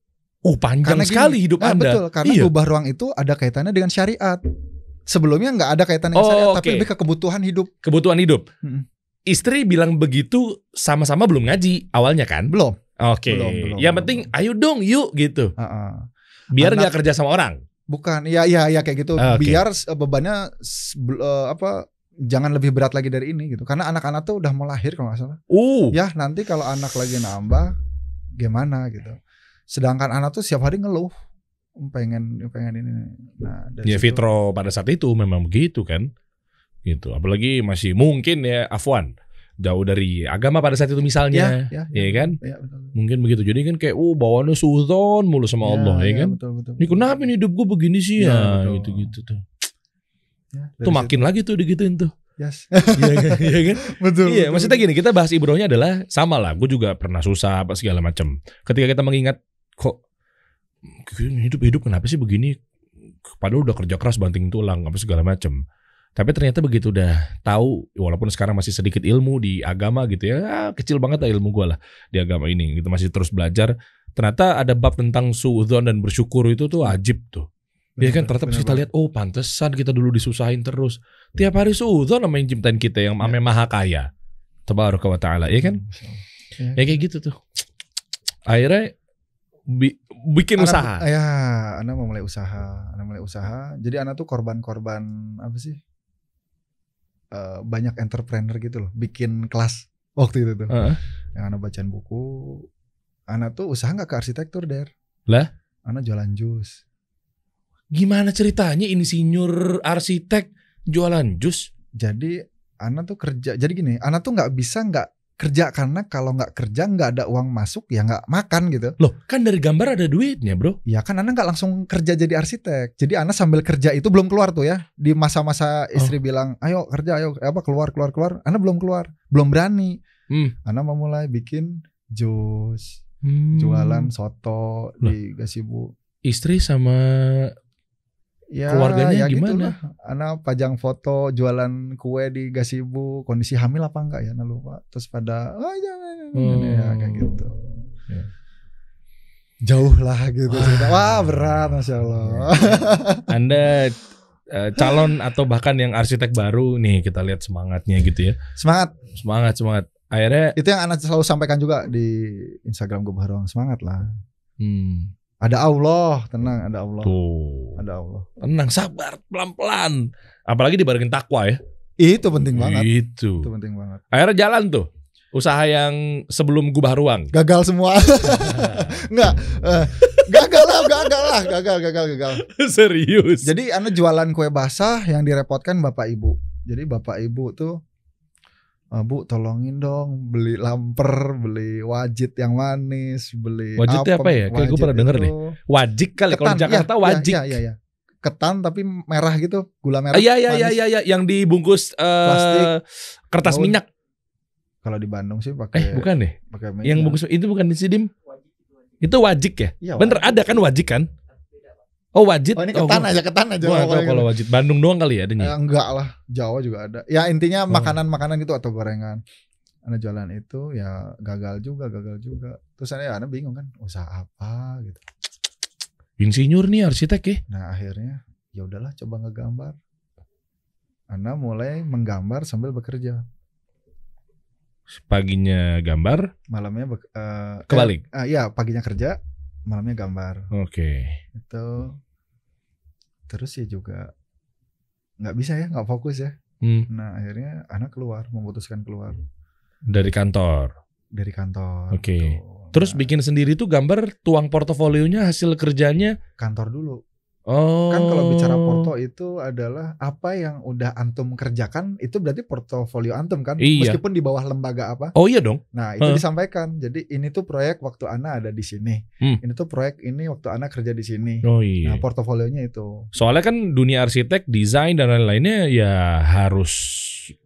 Panjang sekali hidup Anda. Betul, karena Gubah Ruang itu ada kaitannya dengan syariat. Sebelumnya nggak ada kaitannya dengan syariat, tapi lebih ke kebutuhan hidup. Kebutuhan hidup. Istri bilang begitu sama-sama belum ngaji awalnya kan? Belum. Oke. Yang penting ayo dong yuk gitu. Biar nggak kerja sama orang. Bukan. Ya kayak gitu. Biar bebannya jangan lebih berat lagi dari ini gitu. Karena anak-anak tuh udah mau lahir kalau nggak salah. Ya nanti kalau anak lagi nambah gimana gitu. Sedangkan anak tuh setiap hari ngeluh. pengen ini. Nah, ya Fitro pada saat itu memang begitu kan, gitu. Apalagi masih mungkin ya Afwan jauh dari agama pada saat itu misalnya, ya kan? Ya, betul. Mungkin begitu. Jadi kan kayak bawaannya suudzon mulu sama Allah, ya kan? Betul. Ini kenapa nih hidup gue begini sih ya? Gitu tuh. Ya, tuh makin situ lagi tuh digituin tuh. Yes. Iya kan? Betul. Iya, maksudnya gini, kita bahas ibrohnya adalah sama lah. Gue juga pernah susah apa segala macam. Ketika kita mengingat kok hidup kenapa sih begini? Padahal udah kerja keras banting tulang apa segala macam. Tapi ternyata begitu udah tahu, walaupun sekarang masih sedikit ilmu di agama gitu ya, kecil banget lah ilmu gue lah di agama ini. Gitu masih terus belajar. Ternyata ada bab tentang suudzon dan bersyukur itu tuh wajib tuh. Ya kan, ternyata pas kita lihat, pantesan kita dulu disusahin terus. Tiap hari suudzon sama yang ciptain kita yang maha kaya. Tabaraka wa ta'ala, ya kan? Ya kayak gitu tuh. Akhirnya bikin usaha. Ya, Ana mau mulai usaha. Jadi Ana tuh korban-korban apa sih? Banyak entrepreneur gitu loh. Bikin kelas waktu itu tuh. Yang Ana bacain buku. Ana tuh usaha gak ke arsitektur, Der. Lah? Ana jualan jus. Gimana ceritanya insinyur arsitek jualan jus? Jadi Ana tuh kerja. Jadi gini, Ana tuh nggak bisa nggak kerja, karena kalau nggak kerja nggak ada uang masuk ya nggak makan gitu. Loh, kan dari gambar ada duitnya, bro. Ya kan Ana nggak langsung kerja jadi arsitek. Jadi Ana sambil kerja itu belum keluar tuh ya. Di masa-masa istri bilang, ayo kerja, ayo keluar. Ana belum keluar, belum berani. Ana mau mulai bikin jus, jualan soto di gazebo. Istri sama keluarganya gimana? Gitu, Ana pajang foto jualan kue di gazebo, kondisi hamil apa enggak ya, Ana lupa. Terus pada ya kayak gitu. Ya. Jauh lah gitu. Wah berat, Masya Allah. Anda calon atau bahkan yang arsitek baru nih, kita lihat semangatnya gitu ya. Semangat. Akhirnya itu yang Ana selalu sampaikan juga di Instagram Gubah Ruang, semangat lah. Ada Allah, tenang, ada Allah. Tuh. Ada Allah. Tenang, sabar, pelan-pelan. Apalagi dibarengin takwa ya. Itu penting banget. Itu penting banget. Akhirnya jalan tuh. Usaha yang sebelum Gubah Ruang. Gagal semua. Enggak. Gagal. Serius. Jadi Ana jualan kue basah yang direpotkan Bapak Ibu. Jadi Bapak Ibu tuh, Bu tolongin dong beli lamper, beli wajit yang manis, beli wajit apa ya? Kayak gue pernah denger deh. Wajik kali kalau di Jakarta wajik. Iya. Ketan tapi merah gitu, gula merah. Iya, yang dibungkus plastik, kertas minyak. Kalau di Bandung sih pakai. Bukan deh. Yang bungkus itu bukan di Sidim. Itu wajik ya? Iya, bener wajik. Ada kan wajik kan? Oh Wajid. Oh ini ketan aja. Gua tahu kalau Wajid Bandung doang kali ya adanya. Enggak lah, Jawa juga ada. Ya intinya makanan gitu atau gorengan. Ana jualan itu ya gagal juga. Terus ana bingung kan, usaha apa gitu. Insinyur nih arsitek ya. Nah akhirnya ya udahlah coba ngegambar. Ana mulai menggambar sambil bekerja. Paginya gambar, malamnya kebalik. Iya, paginya kerja, malamnya gambar. Oke. Itu terus ya juga nggak bisa ya, nggak fokus ya. Nah akhirnya anak memutuskan keluar dari kantor. Oke. Gitu. Terus bikin sendiri tuh gambar, tuang portofolionya hasil kerjanya kantor dulu. Oh. Kan kalau bicara porto itu adalah apa yang udah antum kerjakan, itu berarti portofolio antum kan, meskipun di bawah lembaga apa. Oh iya dong. Nah itu disampaikan. Jadi ini tuh proyek waktu Ana ada di sini. Ini tuh proyek ini waktu Ana kerja di sini. Oh iya. Nah portofolionya itu. Soalnya kan dunia arsitek, desain dan lain-lainnya ya harus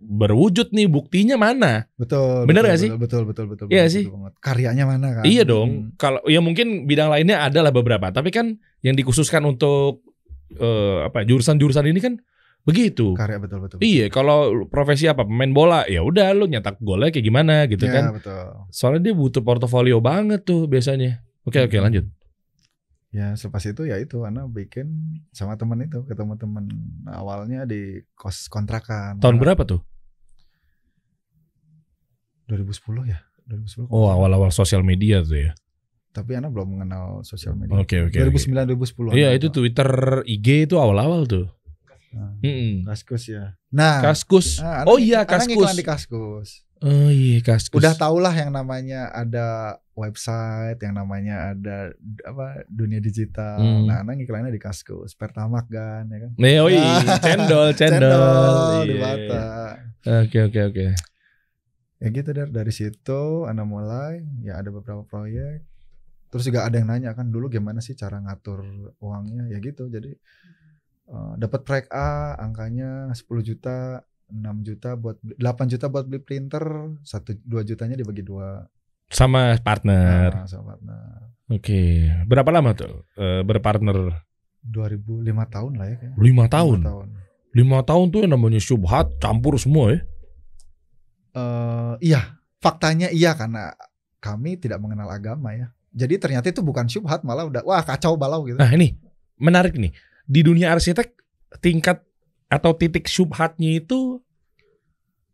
berwujud nih, buktinya mana? Betul. Bener gak sih? Betul. Iya sih. Karyanya mana kan? Iya dong. Kalau ya mungkin bidang lainnya ada lah beberapa, tapi kan yang dikhususkan untuk jurusan-jurusan ini kan begitu. Karya betul. Iya, kalau profesi apa pemain bola, ya udah lu nyetak golnya kayak gimana gitu ya, kan. Betul. Soalnya dia butuh portofolio banget tuh biasanya. Oke, lanjut. Ya selepas itu ya itu Ana bikin sama temen itu, ketemu temen awalnya di kos kontrakan. Tahun berapa tuh? 2010 ya. 2010. Oh awal-awal sosial media tuh ya. Tapi Ana belum mengenal sosial media. Oke. 2009-2010. Iya itu Twitter, IG itu awal-awal tuh. Kaskus ya. Nah, Kaskus. Kaskus. Ngiklan di Kaskus. Oh iya Kaskus. Udah tau lah yang namanya ada website, yang namanya ada dunia digital. Nah, Ana ngiklannya di Kaskus, Pertamax kan, ya kan. Cendol. Di Bata. Oke. Ya gitu dari situ Ana mulai ya ada beberapa proyek. Terus juga ada yang nanya kan dulu gimana sih cara ngatur uangnya ya gitu. Jadi dapat proyek A angkanya 10 juta, 6 juta 8 juta buat beli printer, 1-2 jutanya dibagi 2 sama partner. Oke. Berapa lama tuh berpartner? 2005 tahun lah ya kayaknya. 5 tahun. 5 tahun tuh yang namanya syubhat campur semua ya. Iya, faktanya iya karena kami tidak mengenal agama ya. Jadi ternyata itu bukan syubhat, malah udah wah kacau balau gitu. Nah ini menarik nih. Di dunia arsitek tingkat atau titik syubhatnya itu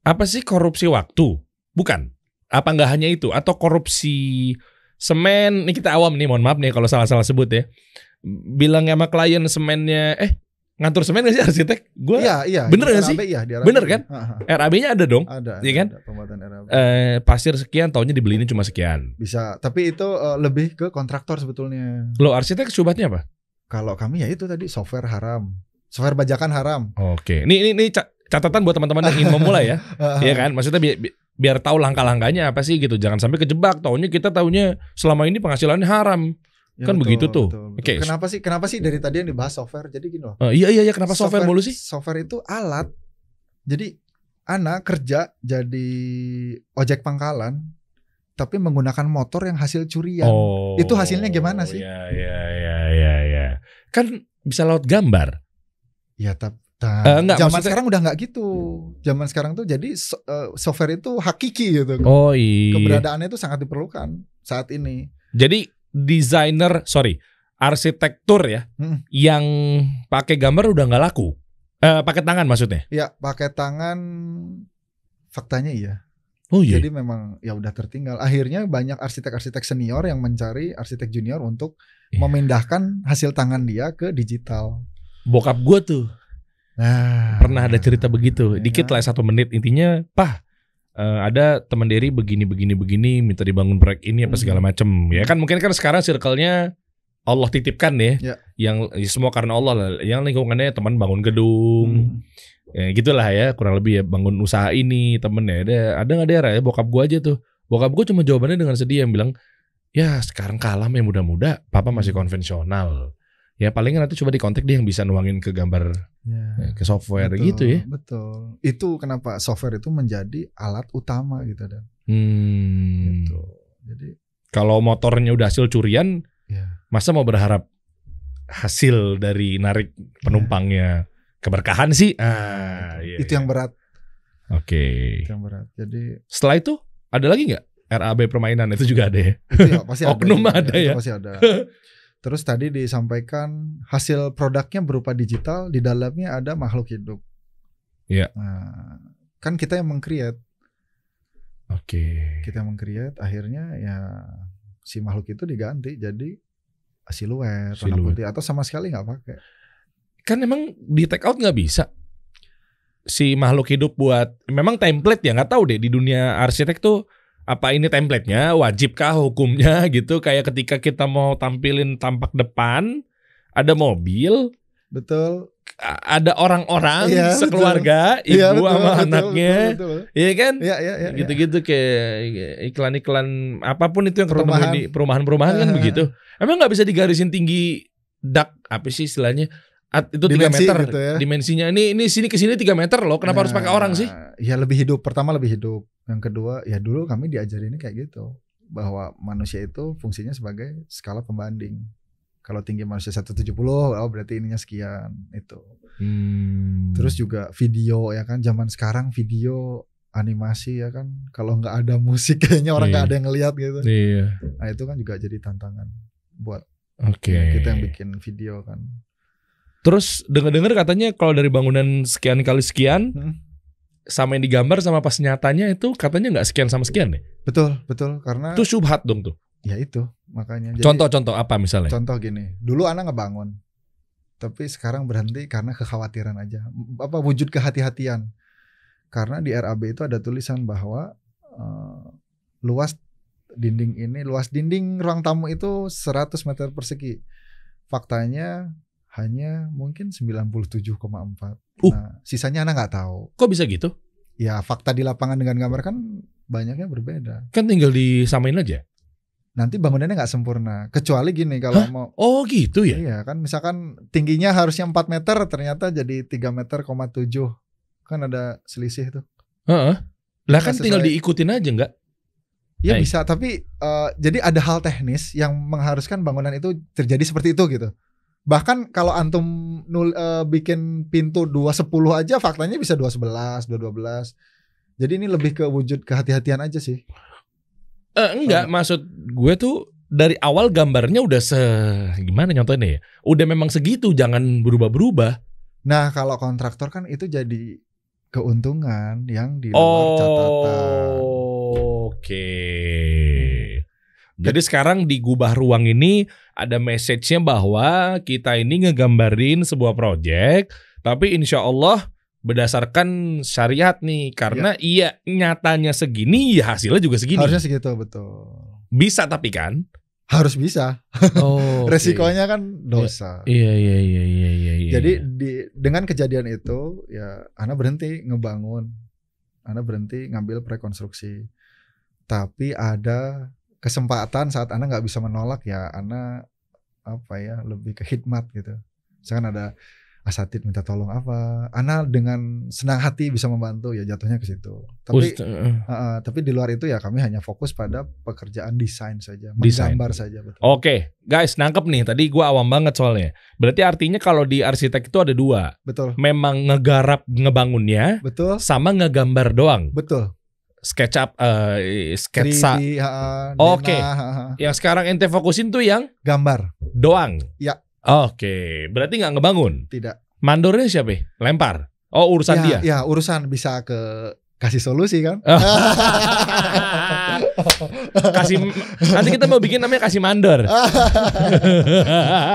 apa sih? Korupsi waktu? Bukan. Apa nggak hanya itu? Atau korupsi semen? Ini kita awam nih, mohon maaf nih kalau salah-salah sebut ya. Bilang sama klien semennya, ngatur semen gak sih arsitek? Gue iya. Bener gak sih? Iya, bener kan? RAB-nya ada dong. Ada kan? Pembuatan RAB. Pasir sekian, taunya dibelinya cuma sekian. Bisa, tapi itu lebih ke kontraktor sebetulnya. Lo arsitek syubhatnya apa? Kalau kami ya itu tadi software haram, software bajakan haram. Oke, ini catatan buat teman-teman yang ingin memulai ya, ya kan? Maksudnya biar tahu langkah-langkahnya apa sih gitu. Jangan sampai kejebak. Taunya kita taunya selama ini penghasilannya haram. Ya, kan betul, begitu tuh. Oke. Kenapa sih dari tadi yang dibahas software? Jadi gini loh. Iya. Kenapa software mulu sih? Software itu alat. Jadi Ana kerja jadi ojek pangkalan, tapi menggunakan motor yang hasil curian. Itu hasilnya gimana sih? Iya. Kan bisa lewat gambar. Ya, tapi zaman sekarang udah nggak gitu. Zaman sekarang tuh jadi software itu hakiki gitu. Oh iya. Keberadaannya itu sangat diperlukan saat ini. Jadi arsitektur ya, yang pakai gambar udah nggak laku. Pakai tangan maksudnya? Ya, pakai tangan. Faktanya iya. Oh iya. Jadi memang ya udah tertinggal. Akhirnya banyak arsitek-arsitek senior yang mencari arsitek junior untuk memindahkan hasil tangan dia ke digital. Bokap gue tuh pernah ada cerita begitu. Dikit lah 1 menit. Intinya, ada teman Dery begini minta dibangun proyek ini apa segala macem. Ya kan mungkin kan sekarang circle-nya Allah titipkan ya. Yang semua karena Allah lah. Yang lingkungannya teman bangun gedung. Ya gitulah ya, kurang lebih ya, bangun usaha ini temennya. Ada nggak daerah ya, bokap gue aja tuh. Bokap gue cuma jawabannya dengan sedih yang bilang, ya sekarang kalah yang muda-muda, papa masih konvensional. Ya palingan nanti coba dikontak dia yang bisa nuangin ke gambar, ke software, betul, gitu ya. Betul. Itu kenapa software itu menjadi alat utama gitu dan. Gitu. Jadi kalau motornya udah hasil curian, masa mau berharap hasil dari narik penumpangnya keberkahan sih. Itu yang berat. Oke. Itu yang berat. Jadi setelah itu ada lagi nggak RAB permainan itu juga ada ya? Itu ya pasti ada. Oknum ada ya. Pasti ada. Terus tadi disampaikan hasil produknya berupa digital, di dalamnya ada makhluk hidup. Iya. Nah, kan kita yang meng-create. Oke. Kita yang meng-create, akhirnya ya si makhluk itu diganti jadi siluet, warna putih, atau sama sekali nggak pakai. Kan emang di take out nggak bisa si makhluk hidup buat, memang template ya, nggak tahu deh di dunia arsitek tuh apa ini template-nya, wajibkah hukumnya gitu, kayak ketika kita mau tampilin tampak depan ada mobil, betul, ada orang-orang sekeluarga, ibu sama anaknya, iya kan, gitu-gitu kayak iklan-iklan apapun itu yang ketemu di perumahan-perumahan kan begitu. Emang nggak bisa digarisin tinggi dak apa sih istilahnya? Itu 3 meter gitu ya. Dimensinya ini sini ke sini 3 meter loh. Kenapa harus pakai orang sih? Ya lebih hidup. Pertama lebih hidup. Yang kedua ya dulu kami diajarin kayak gitu, bahwa manusia itu fungsinya sebagai skala pembanding. Kalau tinggi manusia 170, oh berarti ininya sekian itu. Terus juga video ya kan, zaman sekarang video animasi ya kan, kalau nggak ada musik kayaknya orang nggak ada yang ngelihat gitu. Nah itu kan juga jadi tantangan buat kita yang bikin video kan. Terus dengar-dengar katanya kalau dari bangunan sekian kali sekian sama yang digambar sama pas nyatanya itu katanya nggak sekian sama sekian deh. Betul karena itu syubhat dong tuh. Ya itu makanya. Contoh apa misalnya? Contoh gini, dulu anak ngebangun, tapi sekarang berhenti karena kekhawatiran aja. Apa wujud kehati-hatian? Karena di RAB itu ada tulisan bahwa luas dinding ruang tamu itu 100 meter persegi. Faktanya hanya mungkin 97,4. Nah, sisanya anak nggak tahu. Kok bisa gitu? Ya fakta di lapangan dengan gambar kan banyaknya berbeda. Kan tinggal disamain aja. Nanti bangunannya nggak sempurna. Kecuali gini kalau mau. Oh gitu ya? Iya kan, misalkan tingginya harusnya 4 meter, ternyata jadi 3 meter, 7. Kan ada selisih tuh. Lah kan tinggal diikutin aja nggak? Ya bisa, tapi jadi ada hal teknis yang mengharuskan bangunan itu terjadi seperti itu gitu. Bahkan kalau antum bikin pintu 210 aja, faktanya bisa 211, 212. Jadi ini lebih ke wujud kehati-hatian aja sih. Enggak, maksud gue tuh dari awal gambarnya udah gimana nyontohnya ya? Udah memang segitu, jangan berubah-berubah. Nah kalau kontraktor kan itu jadi keuntungan yang di luar catatan. Oke. Jadi sekarang di Gubah Ruang ini ada message-nya bahwa kita ini ngegambarin sebuah project, tapi insya Allah berdasarkan syariat nih, karena iya nyatanya segini, ya hasilnya juga segini. Harusnya segitu, betul. Bisa tapi kan? Harus bisa. Resikonya kan dosa. Iya. Jadi dengan kejadian itu ya Ana berhenti ngebangun, Ana berhenti ngambil prekonstruksi. Tapi ada kesempatan saat Ana nggak bisa menolak, ya Ana lebih ke khidmat gitu. Misalkan ada asatid minta tolong apa, Ana dengan senang hati bisa membantu, ya jatuhnya ke situ. Tapi di luar itu ya kami hanya fokus pada pekerjaan desain saja, menggambar saja. Betul. Oke, guys, nangkep nih. Tadi gua awam banget soalnya. Berarti artinya kalau di arsitek itu ada 2. Betul. Memang ngegarap ngebangunnya. Betul. Sama ngegambar doang. Betul. Sketsa. 3D, Oke. Yang sekarang ente fokusin tuh yang gambar doang. Ya. Oke, berarti nggak ngebangun? Tidak. Mandornya siapa? Lempar. Oh, urusan dia. Ya, urusan bisa ke kasih solusi kan. Nanti kita mau bikin namanya kasih mandor.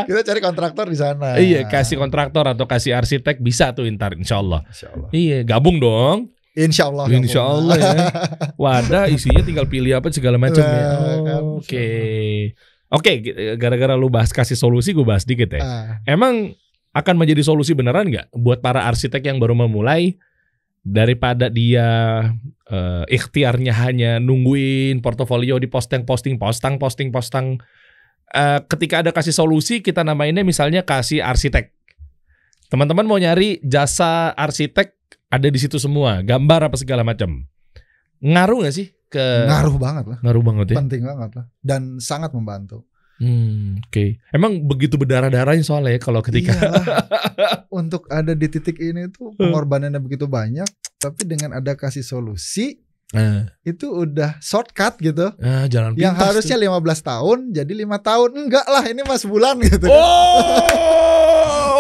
Kita cari kontraktor di sana. Iya, kasih kontraktor atau kasih arsitek bisa tuh ntar insyaallah. Iya, gabung dong. Insyaallah ya. Wadah isinya tinggal pilih apa segala macam ya. Oke, gara-gara lu bahas kasih solusi, gue bahas dikit ya. Emang akan menjadi solusi beneran nggak buat para arsitek yang baru memulai, daripada dia ikhtiarnya hanya nungguin portofolio di posting. Ketika ada kasih solusi, kita namainnya misalnya kasih arsitek. Teman-teman mau nyari jasa arsitek, ada di situ semua, gambar apa segala macam. Ngaruh nggak sih? Ngaruh banget lah. Ngaruh banget ya. Penting banget lah. Dan sangat membantu. Oke. Emang begitu berdarah-darahnya soalnya kalau ketika untuk ada di titik ini tuh pengorbanannya begitu banyak, tapi dengan ada kasih solusi itu udah shortcut gitu. Jalan yang harusnya tuh 15 tahun jadi 5 tahun. Enggak lah, ini mas bulan gitu.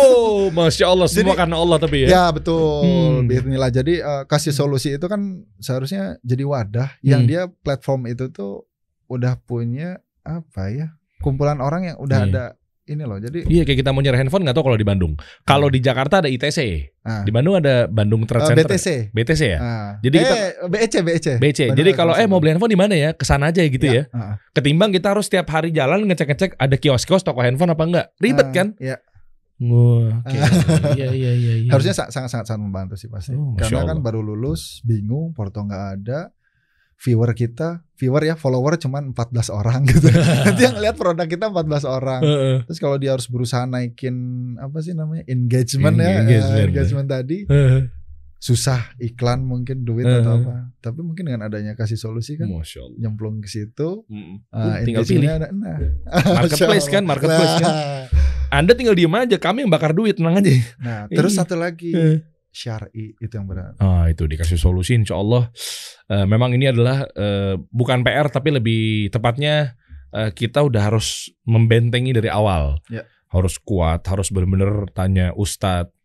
Oh, Masya Allah, semua jadi, karena Allah tapi ya. Ya betul. Bismillah. Jadi kasih solusi itu kan seharusnya jadi wadah yang dia platform itu tuh udah punya apa ya, kumpulan orang yang udah ada ini loh. Jadi iya, kayak kita mau nyari handphone nggak tahu kalau di Bandung. Kalau di Jakarta ada ITC, di Bandung ada Bandung Trade Center. BTC ya. Jadi kita BEC. Jadi kalau mau beli handphone di mana ya? Kesana aja gitu ya. Ketimbang kita harus setiap hari jalan ngecek-ngecek ada kios-kios toko handphone apa enggak. Ribet kan? Iya. Wah, iya. Harusnya sangat membantu sih pasti. Karena kan baru lulus, bingung, porto nggak ada. Viewer follower cuman 14 orang gitu. Nanti yang lihat produk kita 14 orang. Terus kalau dia harus berusaha naikin apa sih namanya engagement tadi, susah, iklan mungkin, duit atau apa. Tapi mungkin dengan adanya kasih solusi kan, nyemplung ke situ, tinggal pilih. Marketplace kan. Anda tinggal diem aja, kami yang bakar duit, tenang aja. Nah, terus satu lagi. Syar'i itu yang berat. Itu dikasih solusi insya Allah. Memang ini adalah bukan PR tapi lebih tepatnya kita udah harus membentengi dari awal. Harus kuat, harus benar-benar tanya ustadz,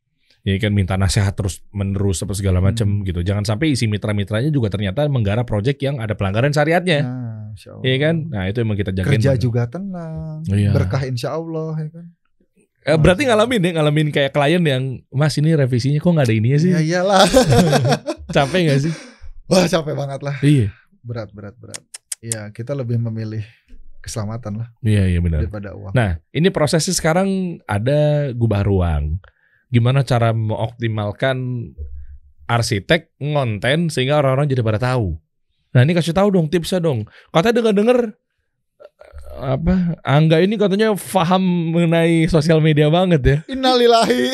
ya kan, minta nasihat terus menerus apa segala macam gitu. Jangan sampai isi mitra-mitranya juga ternyata menggarap proyek yang ada pelanggaran syariatnya. Iya kan? Nah itu emang kita jagain. Kerja juga tenang, berkah insya Allah ya kan. Berarti ngalamin kayak klien yang, mas ini revisinya kok nggak ada ininya sih? Ya iyalah. Capek nggak sih? Wah capek banget lah. Iya. Berat. Iya, kita lebih memilih keselamatan lah. Iya benar. Daripada uang. Nah ini prosesnya sekarang ada gubah ruang. Gimana cara mengoptimalkan arsitek ngonten sehingga orang-orang jadi pada tahu. Nah ini kasih tahu dong tipsnya dong. Katanya dengar Angga ini katanya paham mengenai sosial media banget ya. Innalillahi.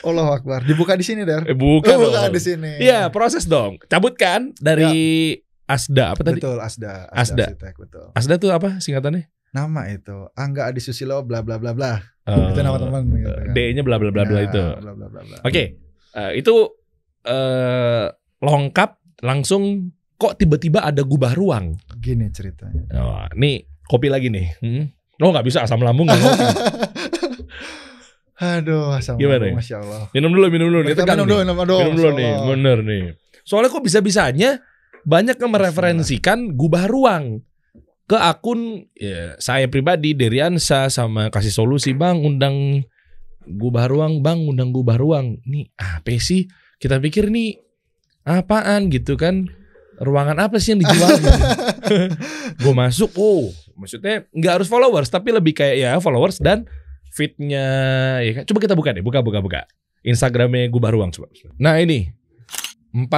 Allahu Akbar. Dibuka di sini, Der. Buka di sini. Iya, proses dong. Cabutkan dari Asda apa tadi? Betul, Asda. Arsitek, betul. Asda itu apa singkatannya? Nama itu Angga Adi Susilo bla bla bla bla. Itu nama teman gitu kan. D-nya bla bla bla bla itu. Oke. Itu lengkap langsung. Kok tiba-tiba ada gubah ruang? Gini ceritanya. Nih kopi lagi nih. Nggak bisa asam lambung nggak ngopi. Aduh, asam lambung, Masya Allah. Minum dulu. Minum dulu nih, bener nih. Soalnya kok bisa-bisanya banyak yang mereferensikan gubah ruang ke akun saya pribadi, Deriansa, sama kasih solusi, bang undang gubah ruang, Nih apa sih? Kita pikir nih apaan gitu kan? Ruangan apa sih yang dijual? Gue masuk, maksudnya nggak harus followers, tapi lebih kayak ya followers dan feednya, ya kan? Coba kita buka deh, buka. Instagramnya Gubah Ruang coba. Nah ini 45,1.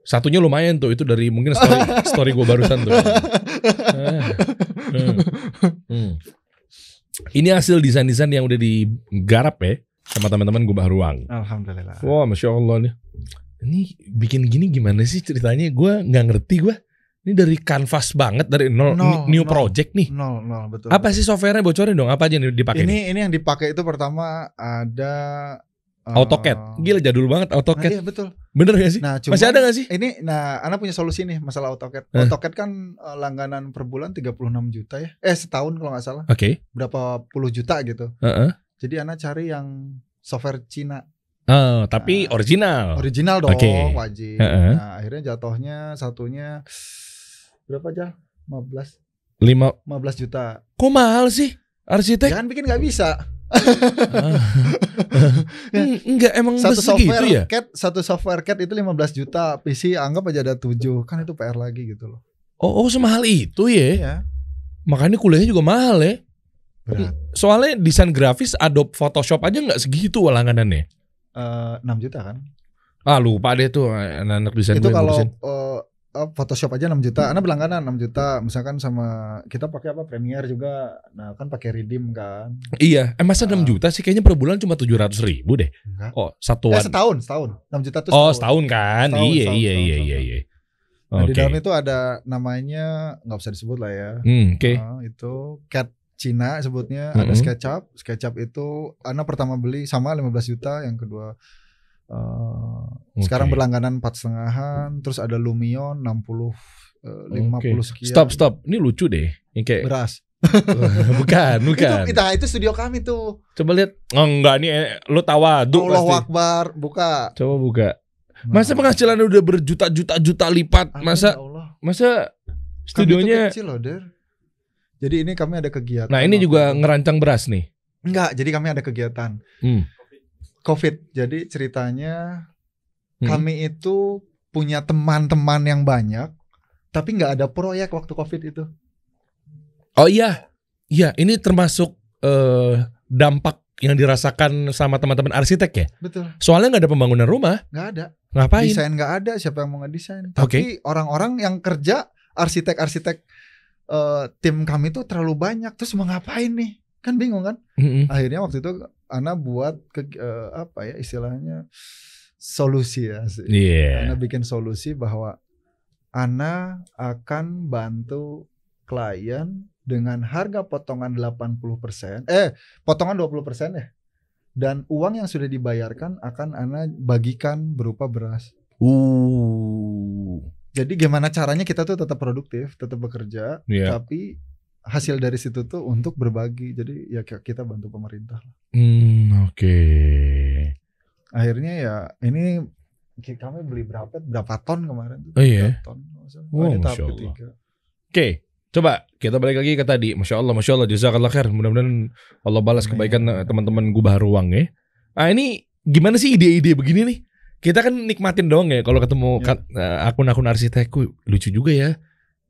Satunya lumayan tuh, itu dari mungkin story gue barusan tuh. Ini hasil desain-desain yang udah digarap ya sama teman-teman Gubah Ruang. Alhamdulillah. Wah, Masya Allah nih. Ini bikin gini gimana sih ceritanya? Gue nggak ngerti gue. Ini dari kanvas banget, dari nol project nih. Nol, betul. Apa sih softwarenya, bocorin dong? Apa aja yang dipakai? Ini yang dipakai itu pertama ada AutoCAD. Gila jadul banget AutoCAD. Iya betul. Bener gak sih? Nah, masih ada gak sih? Ini, Ana punya solusi nih masalah AutoCAD. AutoCAD kan langganan per bulan 36 juta ya. Setahun kalau nggak salah. Oke. Berapa puluh juta gitu. Jadi Ana cari yang software Cina. Tapi original. Original dong, wajib. Nah, akhirnya jatuhnya satunya berapa aja? 15 juta. Kok mahal sih arsitek? Jangan bikin nggak bisa. Enggak, emang satu software ya? Satu software CAD itu 15 juta. PC anggap aja ada 7. Kan itu PR lagi gitu loh. Oh semahal itu ya? Iya. Makanya kuliahnya juga mahal ya. Berat. Soalnya desain grafis Adobe Photoshop aja nggak segitu langganannya. 6 juta kan? Lupa deh tuh anak-anak desain. Itu kalau Photoshop aja 6 juta. Ana berlangganan 6 juta. Misalkan sama kita pakai apa Premiere juga. Nah kan pakai Redeem kan. Iya. Masa 6 juta sih? Kayaknya per bulan cuma 700.000 deh. Enggak. Satuan. Setahun. 6 juta tuh setahun kan. Iya. Nah, di dalam itu ada namanya nggak usah disebut lah ya. Itu cat Cina sebutnya, ada SketchUp. SketchUp itu Ana pertama beli sama 15 juta, yang kedua sekarang berlangganan 4,5-an, terus ada Lumion 60 50 sekian. Stop. Ini lucu deh. Yang kayak beras. bukan. Itu studio kami tuh. Coba lihat. Oh enggak, ini lu tawadu pasti. Allahu Akbar, buka. Coba buka. Masa penghasilan udah berjuta-juta lipat? Masa studionya kecil loh, Der. Jadi ini kami ada kegiatan. Nah, ini juga ngerancang beras nih. Enggak, jadi kami ada kegiatan. COVID. Jadi ceritanya kami itu punya teman-teman yang banyak, tapi nggak ada proyek waktu COVID itu. Oh iya, ini termasuk dampak yang dirasakan sama teman-teman arsitek ya? Betul. Soalnya nggak ada pembangunan rumah. Nggak ada. Ngapain? Desain nggak ada, siapa yang mau ngedesain? Tapi orang-orang yang kerja, arsitek-arsitek tim kami tuh terlalu banyak. Terus mau ngapain nih? Kan bingung kan? Akhirnya waktu itu Ana buat istilahnya solusi ya. Ana bikin solusi bahwa Ana akan bantu klien dengan harga potongan 80%, potongan 20% ya. Dan uang yang sudah dibayarkan akan Ana bagikan berupa beras. Jadi gimana caranya kita tuh tetap produktif, tetap bekerja, tapi hasil dari situ tuh untuk berbagi. Jadi ya kita bantu pemerintah. Akhirnya ya ini kami beli berapa ton kemarin tuh? 3 ton. Ini tahap ketiga. Coba kita balik lagi ke tadi. Masya Allah, jazakallah khair. Mudah-mudahan Allah balas kebaikan teman-teman Gubah Ruang ya. Ini gimana sih ide-ide begini nih? Kita kan nikmatin doang ya kalau ketemu akun-akun arsitekku. Lucu juga ya.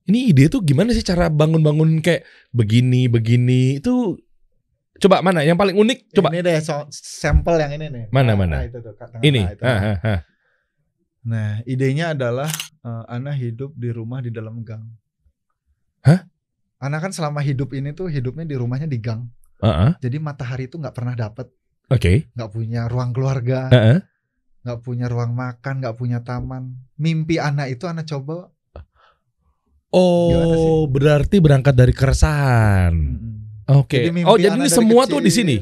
Ini ide tuh gimana sih cara bangun-bangun kayak begini itu? Coba mana yang paling unik? Coba. Ini deh sampel yang ini nih. Mana? Itu tuh, ini. Nah, idenya adalah Ana hidup di rumah di dalam gang. Hah? Ana kan selama hidup ini tuh hidupnya di rumahnya di gang. Jadi matahari itu nggak pernah dapet. Nggak punya ruang keluarga. Nggak punya ruang makan, nggak punya taman. Mimpi Ana itu Ana coba. Berarti berangkat dari keresahan. Jadi ini semua kecil tuh di sini.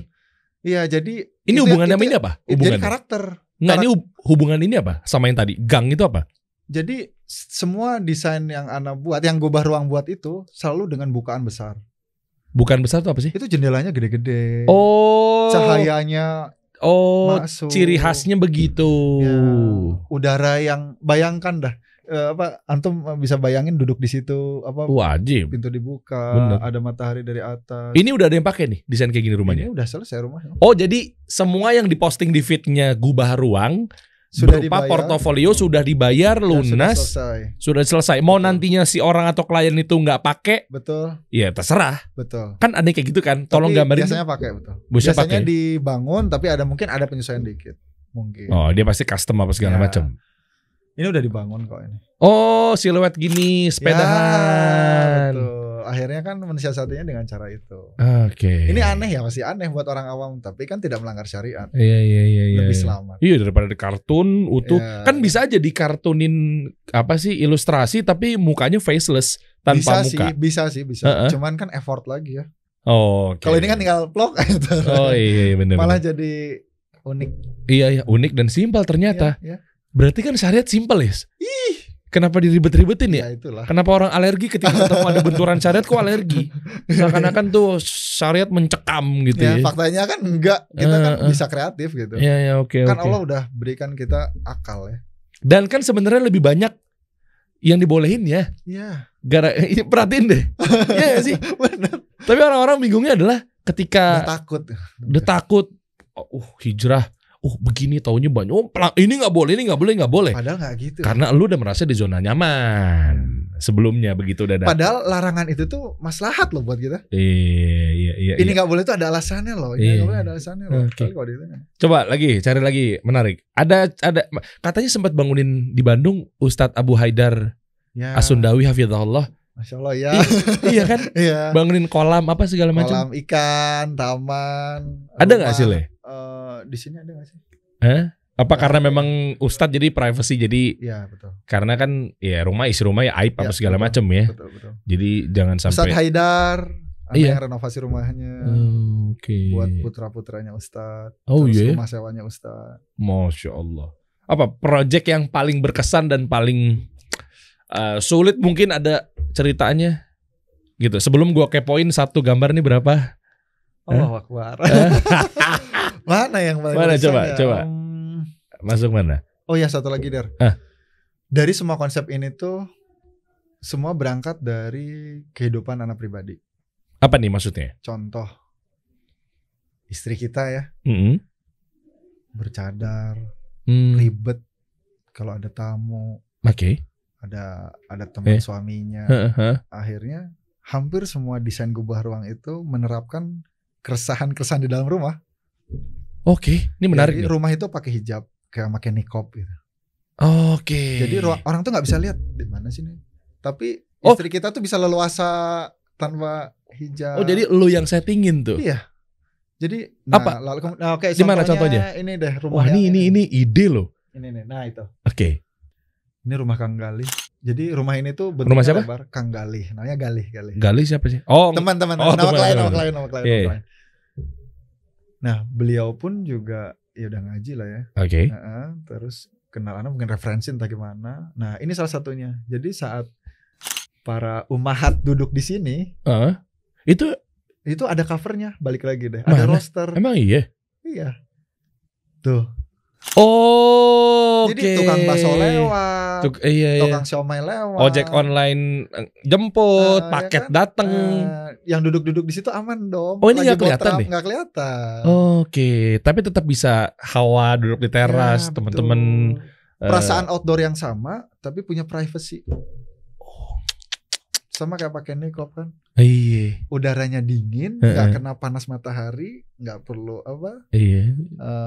Iya, jadi ini hubungannya ini apa? Jadi karakter. Nggak, ini hubungan ini apa? Sama yang tadi, gang itu apa? Jadi semua desain yang Ana buat, yang Gubah Ruang buat itu selalu dengan bukaan besar. Bukaan besar itu apa sih? Itu jendelanya gede-gede. Cahayanya masuk. Ciri khasnya begitu. Ya, udara yang bayangkan dah. Antum bisa bayangin duduk di situ wajib. Pintu dibuka, ada matahari dari atas. Ini udah ada yang pakai nih desain kayak gini rumahnya. Ini udah selesai rumahnya. Jadi semua yang diposting di feednya Gubah Ruang sudah berupa dibayar, portofolio sudah dibayar lunas, sudah selesai. Mau nantinya si orang atau klien itu nggak pakai, betul. Ya terserah. Betul. Kan ada kayak gitu kan. Tolong gambarin. Biasanya pakai betul. Biasanya dibangun tapi mungkin ada penyesuaian dikit. Mungkin. Dia pasti custom apa segala macam. Ini udah dibangun kok ini. Siluet gini, sepedahan. Betul. Akhirnya kan mensiasatinya dengan cara itu. Ini aneh ya, masih aneh buat orang awam, tapi kan tidak melanggar syariat. Iya. Lebih selamat. Iya, daripada di kartun utuh. Kan bisa aja dikartunin ilustrasi tapi mukanya faceless tanpa muka. Bisa sih. Cuman kan effort lagi ya. Kalau ini kan tinggal plok gitu. Iya benar. Malah jadi unik. Iya, unik dan simpel ternyata. Iya. Berarti kan syariat simpel ya? Kenapa diribet-ribetin ya? Itulah. Kenapa orang alergi ketika ketemu ada benturan syariat kok alergi? Seakan-akan tuh syariat mencekam gitu ya. Faktanya kan enggak. Kita kan bisa kreatif gitu. Iya, oke. Kan Allah udah berikan kita akal ya. Dan kan sebenarnya lebih banyak yang dibolehin ya. Iya. Perhatiin deh. Iya sih. Benar. Tapi orang-orang bingungnya adalah ketika udah takut. Hijrah. Begini taunya banyak. Ini nggak boleh. Padahal nggak gitu. Karena lu udah merasa di zona nyaman sebelumnya begitu udah. Padahal larangan itu tuh maslahat loh buat kita. Iya. Ini nggak boleh tuh ada alasannya loh. Ini nggak boleh ada alasannya loh. Coba cari lagi, menarik. Ada katanya sempat bangunin di Bandung Ustadz Abu Haidar Asundawi hafizahullah. Masya Allah ya. Iya kan? Iya. Bangunin kolam apa segala macam. Kolam ikan, taman. Ada nggak sih Le? Di sini ada nggak sih? Apa karena memang Ustadz jadi privacy, jadi iya betul. Karena kan ya isi rumah ya aib apa segala macam ya. Betul. Jadi jangan sampai Ustadz Haidar yang renovasi rumahnya. Buat putra-putranya Ustadz. Rumah sewanya Ustadz. Masya Allah. Apa project yang paling berkesan dan paling sulit mungkin ada ceritanya gitu. Sebelum gua kepoin satu gambar nih berapa? Allahu Akbar. Mana yang paling Mana coba. Masuk mana? Oh ya, satu lagi Der. Dari semua konsep ini tuh semua berangkat dari kehidupan anak pribadi. Apa nih maksudnya? Contoh istri kita ya, bercadar, ribet kalau ada tamu. Oke. Ada teman suaminya. Akhirnya hampir semua desain gubah ruang itu menerapkan keresahan-keresahan di dalam rumah. Oke, ini menarik. Jadi rumah itu pakai hijab, kayak pakai niqab gitu. Oke. Jadi orang tuh nggak bisa lihat di mana sih nih. Tapi istri kita tuh bisa leluasa tanpa hijab. Oh, jadi lu yang settingin tuh? Iya. Jadi apa? Oke, gimana contohnya? Ini deh rumah. Wah, ini ide loh. Ini. Nah, itu. Oke. Ini rumah Kang Galih. Jadi rumah ini tuh bentuknya rumah lebar. Kang Galih. Namanya Galih. Galih siapa sih? Oh, teman-teman. Nama klien. Nah, beliau pun juga ya udah ngaji lah ya. Oke. Terus kenal anak mungkin referensi entah gimana. Nah, ini salah satunya. Jadi saat para umahat duduk di sini, itu ada covernya. Balik lagi deh. Ada roster. Emang iya? Iya. Tuh. Oh, jadi tukang bakso lewat, tukang siomay lewat, ojek online jemput, paket ya kan? Dateng. Yang duduk-duduk di situ aman dong. Oh, ini nggak kelihatan nih? Nggak kelihatan. Oke, tapi tetap bisa hawa duduk di teras, ya, teman-teman. Perasaan outdoor yang sama, tapi punya privacy. Sama kayak pakai niqab kan. Iya. Udaranya dingin, nggak kena panas matahari, nggak perlu apa? Iya.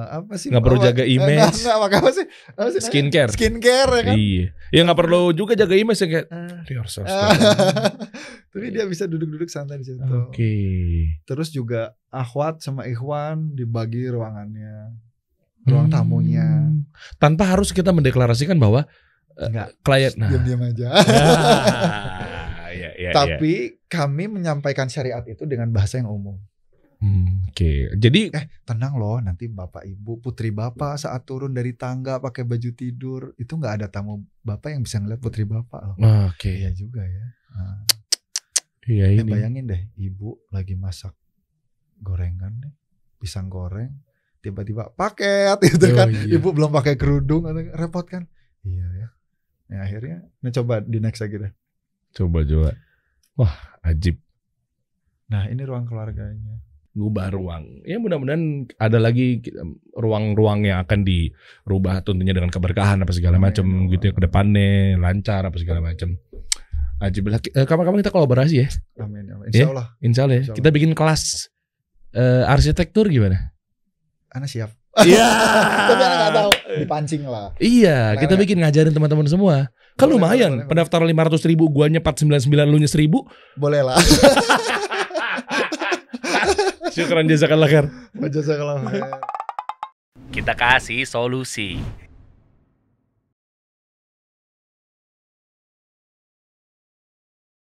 Apa sih? Nggak perlu jaga image. Nggak pakai apa sih? Skincare ya kan? Iya. Ya nggak perlu juga jaga image yang kayak. Tapi dia bisa duduk-duduk santai di situ. Oke. Terus juga akhwat sama ikhwan dibagi ruangannya, ruang tamunya. Tanpa harus kita mendeklarasikan bahwa klien. Diam-diam aja. Tapi kami menyampaikan syariat itu dengan bahasa yang umum. Oke. Jadi tenang loh, nanti bapak ibu, putri bapak saat turun dari tangga pakai baju tidur itu nggak ada tamu bapak yang bisa ngeliat putri bapak loh. Oke. Iya juga ya. Iya ini. Bayangin deh, ibu lagi masak gorengan deh, pisang goreng, tiba-tiba paket gitu kan. Iya. Ibu belum pakai kerudung, repot kan? Iya ya. Ya akhirnya, coba di next lagi deh. Coba. Wah, ajib. Nah, ini ruang keluarganya. Ngubah ruang. Ya mudah-mudahan ada lagi ruang-ruang yang akan dirubah tentunya dengan keberkahan apa segala macam gitu ya, ke depannya lancar apa segala macam. Ajib. Kapan-kapan kita kolaborasi ya? Amin. Insyaallah. Insyaallah ya. Kita bikin kelas arsitektur gimana? Anak siap. Iya. Tapi anak nggak tahu. Dipancing lah. Iya, kita bikin ngajarin teman-teman semua. Kan lumayan, pendaftaran 500.000, guanya 499, lu nya 1.000. Boleh lah. Syukran jazakallah khair. Jazakallah khair. Kita kasih solusi.